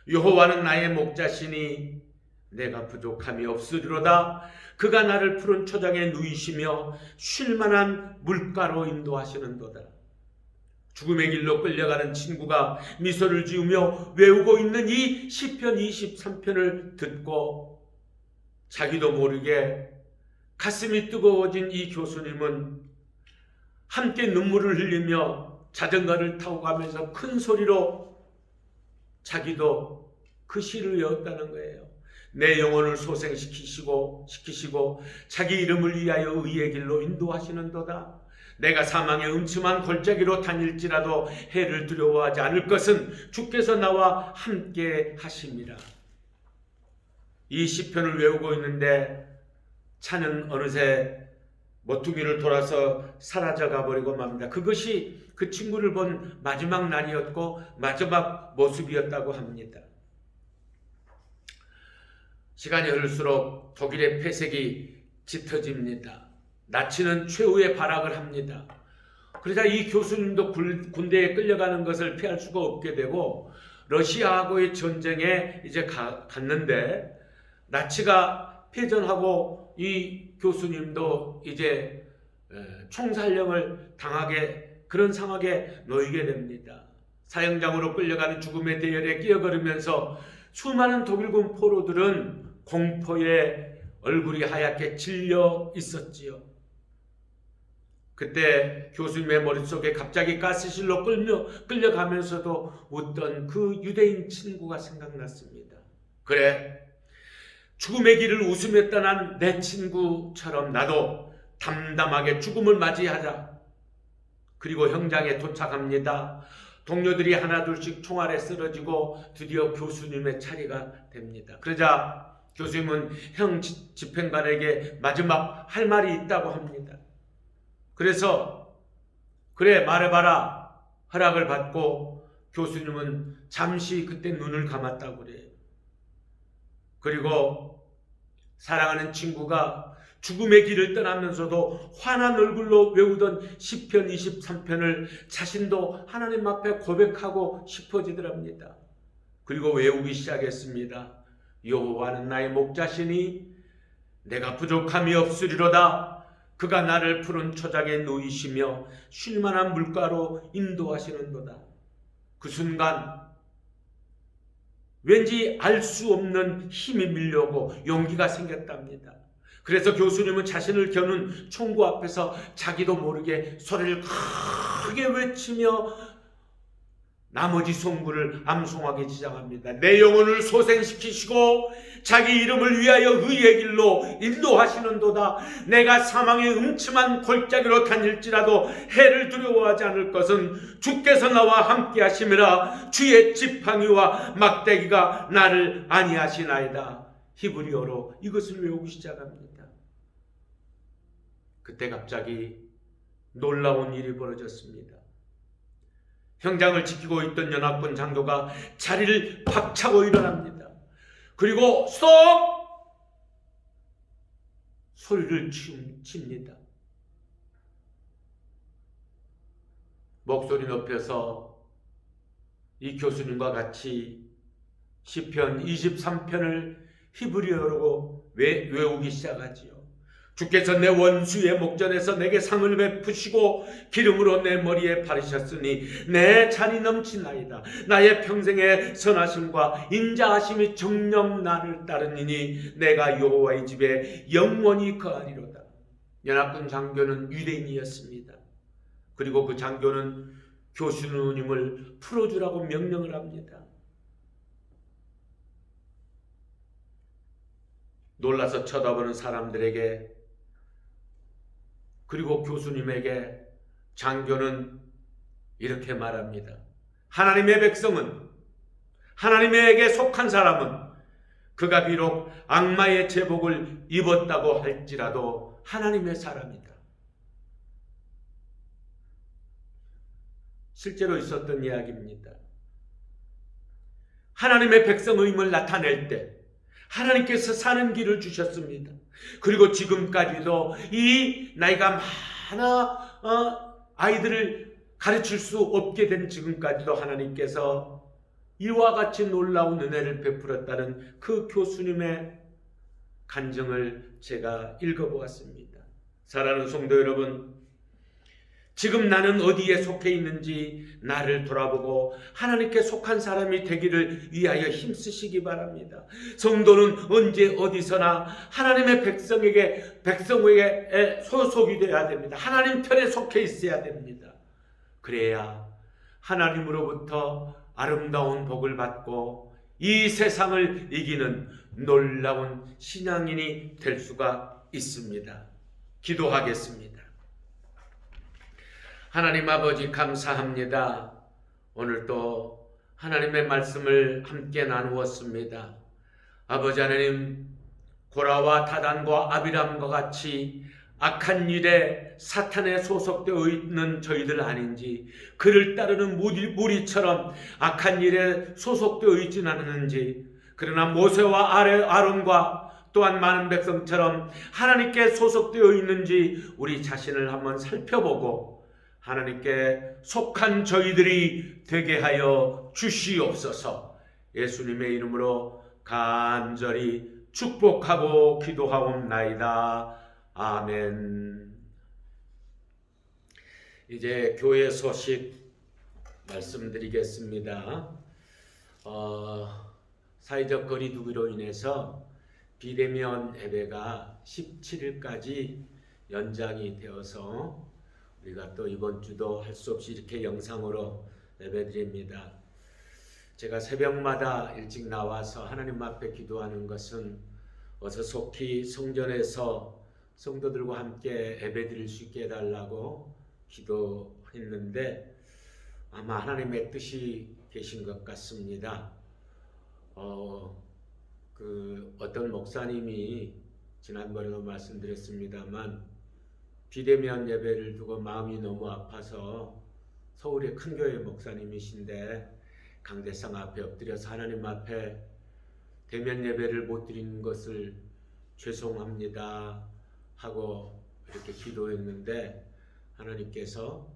여호와는 나의 목자시니 내가 부족함이 없으리로다. 그가 나를 푸른 초장에 누이시며 쉴만한 물가로 인도하시는도다. 죽음의 길로 끌려가는 친구가 미소를 지으며 외우고 있는 이 시편 23편을 듣고 자기도 모르게 가슴이 뜨거워진 이 교수님은 함께 눈물을 흘리며 자전거를 타고 가면서 큰 소리로 자기도 그 시를 외웠다는 거예요. 내 영혼을 소생시키시고 자기 이름을 위하여 의의 길로 인도하시는도다. 내가 사망의 음침한 골짜기로 다닐지라도 해를 두려워하지 않을 것은 주께서 나와 함께 하심이라. 이 시편을 외우고 있는데 차는 어느새 모퉁이를 돌아서 사라져가 버리고 맙니다. 그것이 그 친구를 본 마지막 날이었고 마지막 모습이었다고 합니다. 시간이 흐를수록 독일의 폐색이 짙어집니다. 나치는 최후의 발악을 합니다. 그러자 이 교수님도 군대에 끌려가는 것을 피할 수가 없게 되고 러시아하고의 전쟁에 이제 갔는데 나치가 패전하고 이 교수님도 이제 총살령을 당하게 그런 상황에 놓이게 됩니다. 사형장으로 끌려가는 죽음의 대열에 끼어걸으면서 수많은 독일군 포로들은 공포에 얼굴이 하얗게 질려 있었지요. 그때 교수님의 머릿속에 갑자기 가스실로 끌려가면서도 웃던 그 유대인 친구가 생각났습니다. 그래, 죽음의 길을 웃으며 떠난 내 친구처럼 나도 담담하게 죽음을 맞이하자. 그리고 현장에 도착합니다. 동료들이 하나둘씩 총알에 쓰러지고 드디어 교수님의 차례가 됩니다. 그러자 교수님은 형 집행관에게 마지막 할 말이 있다고 합니다. 그래서 그래 말해봐라 허락을 받고 교수님은 잠시 그때 눈을 감았다고 그래요. 그리고 사랑하는 친구가 죽음의 길을 떠나면서도 환한 얼굴로 외우던 시편 23편을 자신도 하나님 앞에 고백하고 싶어지더랍니다. 그리고 외우기 시작했습니다. 여호와는 나의 목자시니 내가 부족함이 없으리로다. 그가 나를 푸른 초장에 누이시며 쉴만한 물가로 인도하시는도다. 그 순간 왠지 알 수 없는 힘이 밀려오고 용기가 생겼답니다. 그래서 교수님은 자신을 겨눈 총구 앞에서 자기도 모르게 소리를 크게 외치며 나머지 송구를 암송하기 시작합니다. 내 영혼을 소생시키시고 자기 이름을 위하여 의의 길로 인도하시는도다. 내가 사망의 음침한 골짜기로 다닐지라도 해를 두려워하지 않을 것은 주께서 나와 함께 하심이라. 주의 지팡이와 막대기가 나를 안위하시나이다. 히브리어로 이것을 외우기 시작합니다. 그때 갑자기 놀라운 일이 벌어졌습니다. 형장을 지키고 있던 연합군 장교가 자리를 박차고 일어납니다. 그리고 스톱! 소리를 칩니다. 목소리 높여서 이 교수님과 같이 시편 23편을 히브리어로 외우기 시작하지요. 주께서 내 원수의 목전에서 내게 상을 베푸시고 기름으로 내 머리에 바르셨으니 내 잔이 넘치나이다. 나의 평생의 선하심과 인자하심이 정녕 나를 따르니니 내가 여호와의 집에 영원히 거하리로다. 연합군 장교는 유대인이었습니다. 그리고 그 장교는 교수님을 풀어주라고 명령을 합니다. 놀라서 쳐다보는 사람들에게 그리고 교수님에게 장교는 이렇게 말합니다. 하나님의 백성은, 하나님에게 속한 사람은 그가 비록 악마의 제복을 입었다고 할지라도 하나님의 사람이다. 실제로 있었던 이야기입니다. 하나님의 백성의임을 나타낼 때 하나님께서 사는 길을 주셨습니다. 그리고 지금까지도 이 나이가 많아 아이들을 가르칠 수 없게 된 지금까지도 하나님께서 이와 같이 놀라운 은혜를 베풀었다는 그 교수님의 간증을 제가 읽어보았습니다. 사랑하는 성도 여러분, 지금 나는 어디에 속해 있는지 나를 돌아보고 하나님께 속한 사람이 되기를 위하여 힘쓰시기 바랍니다. 성도는 언제 어디서나 하나님의 백성에게 소속이 되어야 됩니다. 하나님 편에 속해 있어야 됩니다. 그래야 하나님으로부터 아름다운 복을 받고 이 세상을 이기는 놀라운 신앙인이 될 수가 있습니다. 기도하겠습니다. 하나님 아버지 감사합니다. 오늘도 하나님의 말씀을 함께 나누었습니다. 아버지 하나님, 고라와 다단과 아비람과 같이 악한 일에 사탄에 소속되어 있는 저희들 아닌지, 그를 따르는 무리처럼 악한 일에 소속되어 있지는 않는지, 그러나 모세와 아론과 또한 많은 백성처럼 하나님께 소속되어 있는지 우리 자신을 한번 살펴보고 하나님께 속한 저희들이 되게 하여 주시옵소서. 예수님의 이름으로 간절히 축복하고 기도하옵나이다. 아멘. 이제 교회 소식 말씀드리겠습니다. 사회적 거리두기로 인해서 비대면 예배가 17일까지 연장이 되어서 우리가 또 이번 주도 할 수 없이 이렇게 영상으로 예배드립니다. 제가 새벽마다 일찍 나와서 하나님 앞에 기도하는 것은 어서 속히 성전에서 성도들과 함께 예배드릴 수 있게 해달라고 기도했는데 아마 하나님의 뜻이 계신 것 같습니다. 어떤 목사님이 지난번에도 말씀드렸습니다만 비대면 예배를 두고 마음이 너무 아파서 서울의 큰 교회 목사님이신데 강대상 앞에 엎드려서 하나님 앞에 대면 예배를 못 드리는 것을 죄송합니다 하고 이렇게 기도했는데 하나님께서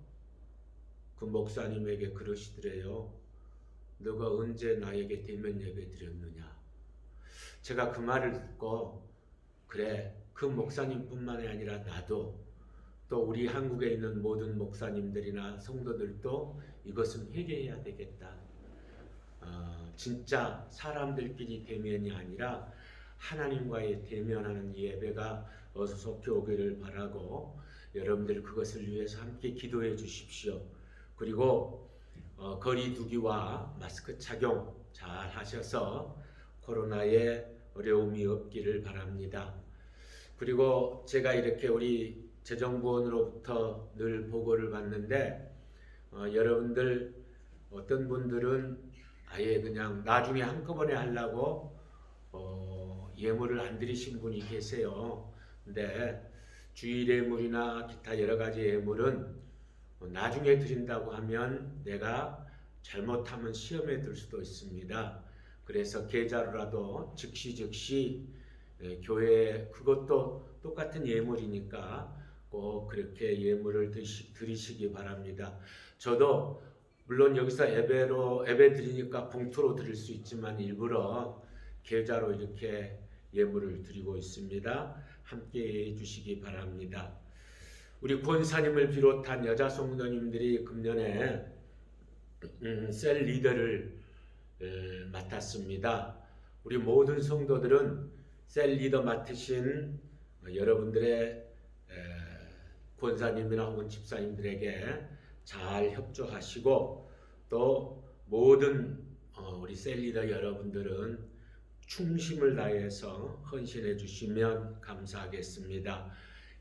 그 목사님에게 그러시더래요. 너가 언제 나에게 대면 예배 드렸느냐. 제가 그 말을 듣고 그래, 그 목사님뿐만이 아니라 나도 또 우리 한국에 있는 모든 목사님들이나 성도들도 이것은 회개해야 되겠다. 진짜 사람들끼리 대면이 아니라 하나님과의 대면하는 예배가 어서 속히 오기를 바라고 여러분들 그것을 위해서 함께 기도해 주십시오. 그리고 거리두기와 마스크 착용 잘 하셔서 코로나에 어려움이 없기를 바랍니다. 그리고 제가 이렇게 우리 재정부원으로부터 늘 보고를 받는데 여러분들 어떤 분들은 아예 그냥 나중에 한꺼번에 하려고 예물을 안 드리신 분이 계세요. 근데 주일 예물이나 기타 여러 가지 예물은 나중에 드린다고 하면 내가 잘못하면 시험에 들 수도 있습니다. 그래서 계좌로라도 즉시 교회 그것도 똑같은 예물이니까 꼭 그렇게 예물을 드리시기 바랍니다. 저도 물론 여기서 예배 드리니까 봉투로 드릴 수 있지만 일부러 계좌로 이렇게 예물을 드리고 있습니다. 함께 해주시기 바랍니다. 우리 권사님을 비롯한 여자 성도님들이 금년에 셀 리더를 맡았습니다. 우리 모든 성도들은 셀 리더 맡으신 여러분들의 권사님이나 혹은 집사님들에게 잘 협조하시고 또 모든 우리 셀 리더 여러분들은 충심을 다해서 헌신해 주시면 감사하겠습니다.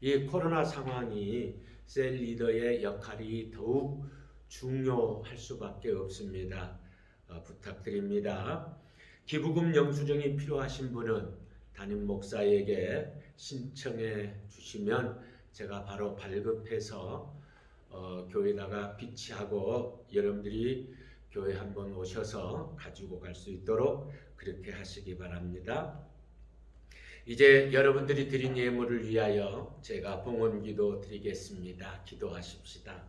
이 코로나 상황이 셀 리더의 역할이 더욱 중요할 수밖에 없습니다. 부탁드립니다. 기부금 영수증이 필요하신 분은 담임 목사에게 신청해 주시면 제가 바로 발급해서 교회에다가 비치하고 여러분들이 교회 한번 오셔서 가지고 갈 수 있도록 그렇게 하시기 바랍니다. 이제 여러분들이 드린 예물을 위하여 제가 봉헌기도 드리겠습니다. 기도하십시다.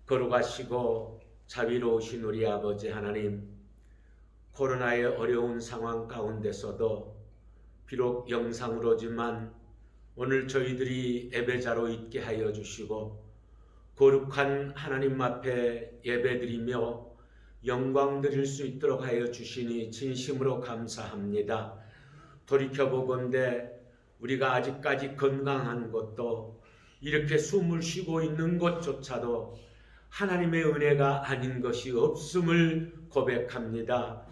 거룩하시고 자비로우신 우리 아버지 하나님, 코로나의 어려운 상황 가운데서도 비록 영상으로지만 오늘 저희들이 예배자로 있게 하여 주시고 거룩한 하나님 앞에 예배드리며 영광 드릴 수 있도록 하여 주시니 진심으로 감사합니다. 돌이켜보건대 우리가 아직까지 건강한 것도 이렇게 숨을 쉬고 있는 것조차도 하나님의 은혜가 아닌 것이 없음을 고백합니다.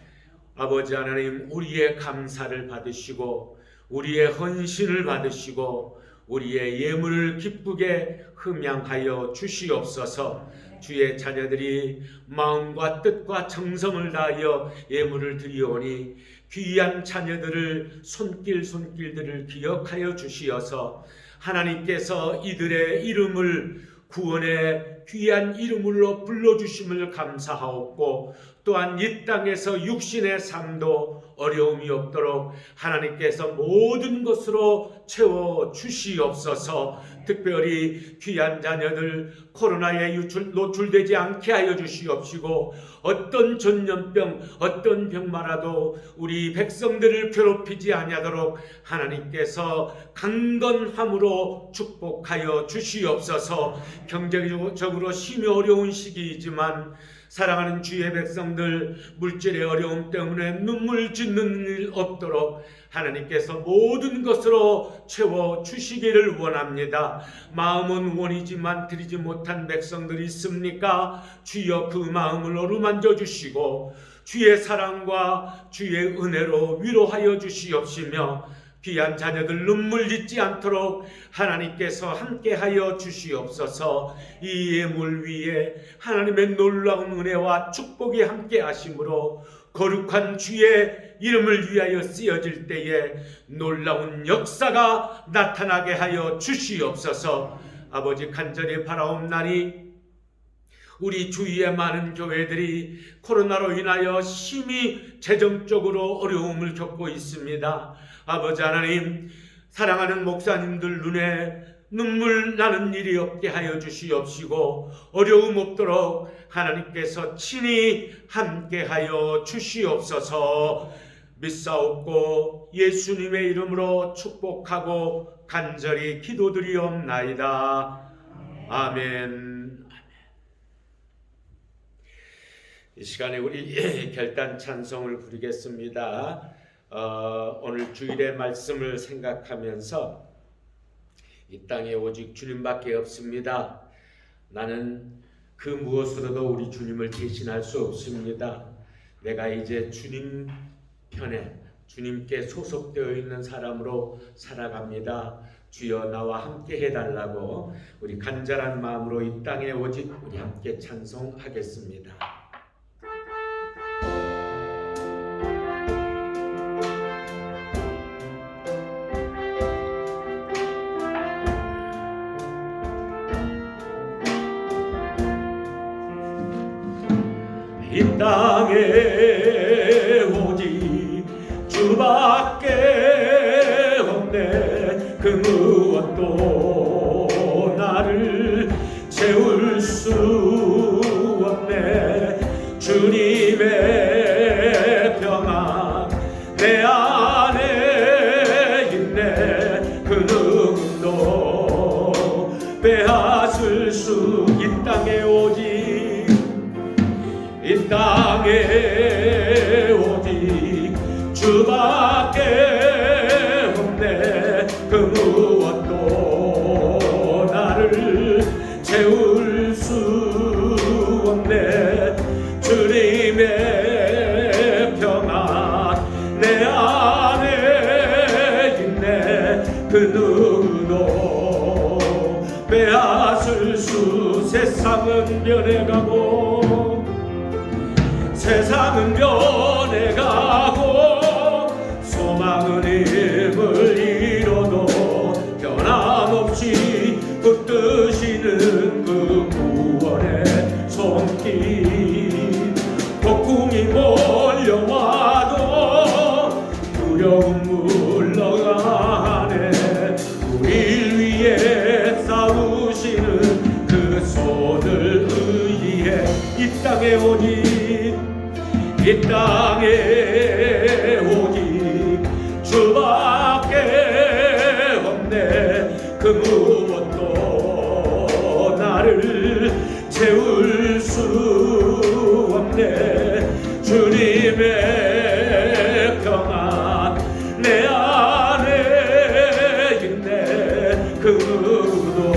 아버지 하나님, 우리의 감사를 받으시고 우리의 헌신을 받으시고 우리의 예물을 기쁘게 흠양하여 주시옵소서. 주의 자녀들이 마음과 뜻과 정성을 다하여 예물을 드리오니 귀한 자녀들을 손길들을 기억하여 주시어서 하나님께서 이들의 이름을 구원의 귀한 이름으로 불러주심을 감사하옵고 또한 이 땅에서 육신의 삶도 어려움이 없도록 하나님께서 모든 것으로 채워 주시옵소서. 특별히 귀한 자녀들 코로나에 노출되지 않게 하여 주시옵시고 어떤 전염병 어떤 병마라도 우리 백성들을 괴롭히지 아니하도록 하나님께서 강건함으로 축복하여 주시옵소서. 경제적으로 심히 어려운 시기이지만 사랑하는 주의 백성들 물질의 어려움 때문에 눈물 짓는 일 없도록 하나님께서 모든 것으로 채워 주시기를 원합니다. 마음은 원이지만 드리지 못한 백성들이 있습니까? 주여 그 마음을 어루만져 주시고 주의 사랑과 주의 은혜로 위로하여 주시옵시며 귀한 자녀들 눈물 짓지 않도록 하나님께서 함께하여 주시옵소서. 이 예물 위에 하나님의 놀라운 은혜와 축복이 함께하심으로 거룩한 주의 이름을 위하여 쓰여질 때에 놀라운 역사가 나타나게 하여 주시옵소서. 아버지 간절히 바라옵나니 우리 주위의 많은 교회들이 코로나로 인하여 심히 재정적으로 어려움을 겪고 있습니다. 아버지 하나님, 사랑하는 목사님들 눈에 눈물 나는 일이 없게 하여 주시옵시고 어려움 없도록 하나님께서 친히 함께하여 주시옵소서. 믿사옵고 예수님의 이름으로 축복하고 간절히 기도드리옵나이다. 아멘. 이 시간에 우리 결단 찬송을 부르겠습니다. 오늘 주일의 말씀을 생각하면서 이 땅에 오직 주님밖에 없습니다. 나는 그 무엇으로도 우리 주님을 대신할 수 없습니다. 내가 이제 주님 편에 주님께 소속되어 있는 사람으로 살아갑니다. 주여 나와 함께 해달라고 우리 간절한 마음으로 이 땅에 오직 우리 함께 찬송하겠습니다. 이 땅에 오직 주밖에 없네. 그 무엇도 나를 채울 수 없네. 주님의 평안 내 안에 있네. 그 누구도 빼앗을 수. 이 땅에 오직 이 땅에 오직 주밖에 없네. 그 무엇도 나를 채울 수 없네. 주님의 평안 내 안에 있네. 그 누구도 빼앗을 수. 세상은 변해가고 세상은 변해가고 소망은 힘을 잃어도 변함없이 붙드시는 그 구원의 손길. 폭풍이 몰려와도 두려움 물러가네. 우릴 위해 싸우시는 그 손을 의지해. 이 땅에 오직 이 땅에 오직 주밖에 없네. 그 무엇도 나를 채울 수 없네. 주님의 평안 내 안에 있네. 그 누구도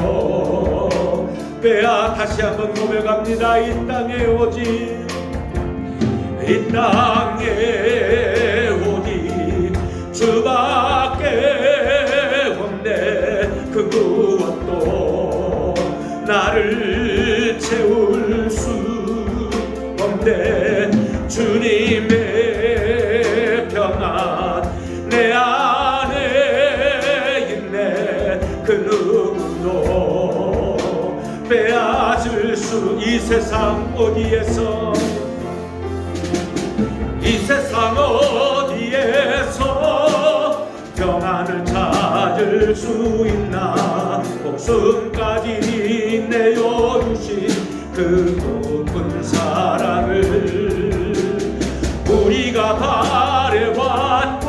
다시 한번 고백합니다. 이 땅에 오직 이 땅에 오직 주밖에 없네. 그 무엇도 나를 채울 수 없네. 주님의 평안 내 안에 있네. 그 누구도 빼앗을 수. 이 세상 어디에서 이 세상 어디에서 평안을 찾을 수 있나. 목숨까지 내어주신 그 높은 사랑을 우리가 바래왔고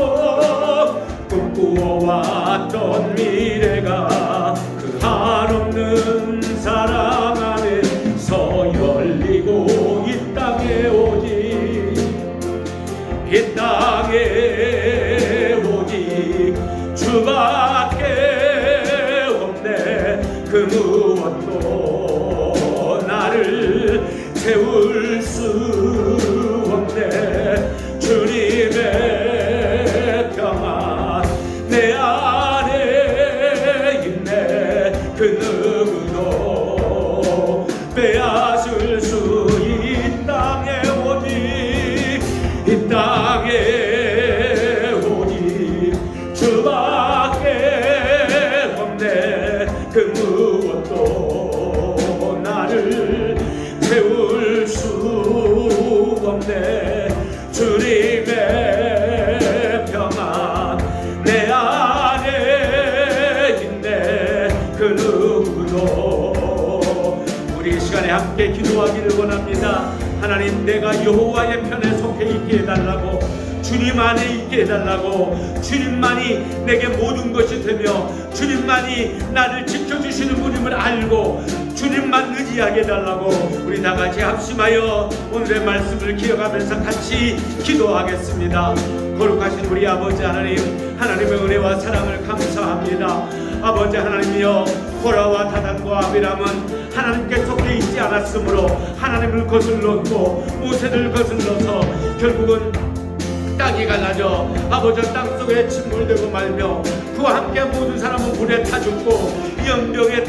꿈꾸어왔던 미래가 그 한없는 사랑 안에서 열리고 이 땅에 오직 이 땅에 오직 주밖에 없네. 그 무엇도 나를 채울 수 없네. 주님의 평안 내 안에 있네. 그 누구도 빼앗을 수. 이 땅에 오직 이 땅에 오직 주밖에 없네. 그 무엇도 나를 채울 수 없네. 주님의 평안 내 안에 있네. 그 누구도. 우리 이 시간에 함께 기도하기를 원합니다. 하나님, 내가 여호와의 편에 속해 있게 해달라고, 주님 안에 있게 해달라고, 주님만이 내게 모든 것이 되며 주님만이 나를 지켜주시는 분임을 알고 주님만 의지하게 해달라고 우리 다같이 합심하여 오늘의 말씀을 기억하면서 같이 기도하겠습니다. 거룩하신 우리 아버지 하나님, 하나님의 은혜와 사랑을 감사합니다. 아버지 하나님이여, 고라와 다단과 아비람은 하나님께 속해 있지 않았으므로 하나님을 거슬렀고 모세를 거슬러서 결국은 땅이 갈라져 아버지 땅속에 침몰되고 말며 그와 함께 모든 사람은 불에 타 죽고 연병에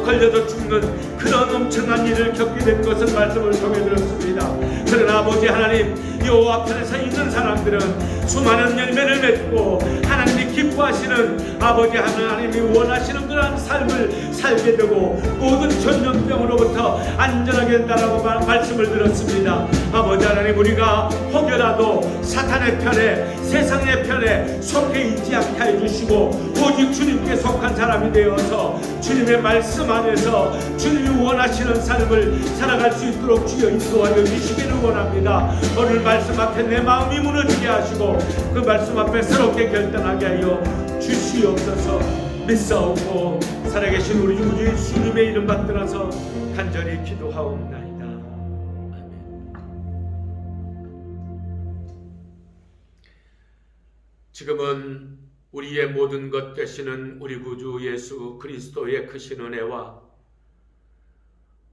걸려서 죽는 그런 엄청난 일을 겪게 된 것을 말씀을 통해 들었습니다. 그러나 아버지 하나님, 여호와 편에 서 있는 사람들은 수많은 열매를 맺고 하나님이 기뻐하시는 아버지 하나님이 원하시는 그러한 삶을 살게 되고 모든 전염병으로부터 안전하게 된다라고 말씀을 들었습니다. 아버지 하나님, 우리가 혹여라도 사탄의 편에 세상의 편에 속해 있지 않게 해주시고 오직 주님께 속한 사람이 되어서 주님의 말씀 안에서 주님이 원하시는 삶을 살아갈 수 있도록 주여 인도하여 주시기를 원합니다. 오늘 말씀 앞에 내 마음이 무너지게 하시고 그 말씀 앞에 새롭게 결단하게 하여 주시옵소서. 믿사옵고 살아계신 우리 주 예수님의 이름 받들어서 간절히 기도하옵나이다. 지금은 우리의 모든 것 되시는 우리 구주 예수 그리스도의 크신 은혜와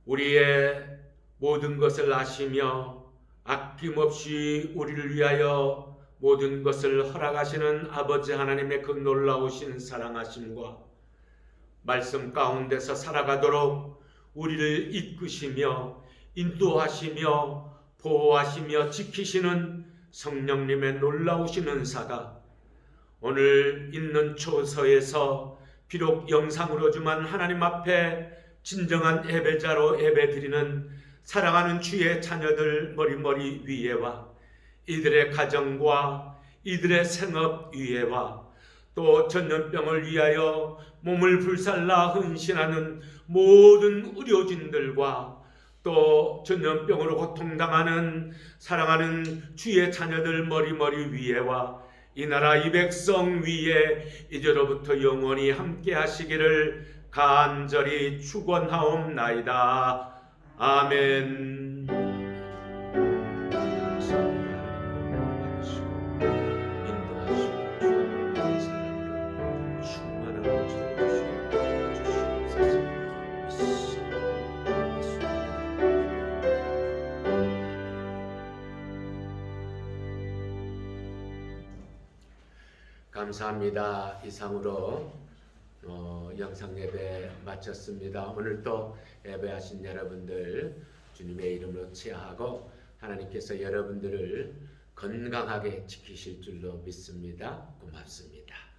우리의 모든 것을 아시며 아낌없이 우리를 위하여 모든 것을 허락하시는 아버지 하나님의 그 놀라우신 사랑하심과 말씀 가운데서 살아가도록 우리를 이끄시며 인도하시며 보호하시며 지키시는 성령님의 놀라우신 은사가 오늘 있는 초서에서 비록 영상으로지만 하나님 앞에 진정한 예배자로 예배드리는 사랑하는 주의 자녀들 머리머리 위에와 이들의 가정과 이들의 생업 위에와 또 전염병을 위하여 몸을 불살라 헌신하는 모든 의료진들과 또 전염병으로 고통당하는 사랑하는 주의 자녀들 머리머리 위에와 이 나라 이 백성 위에 이제로부터 영원히 함께 하시기를 간절히 축원하옵나이다. 아멘. 감사합니다. 이상으로 영상 예배 마쳤습니다. 오늘 또 예배하신 여러분들 주님의 이름으로 치하하고 하나님께서 여러분들을 건강하게 지키실 줄로 믿습니다. 고맙습니다.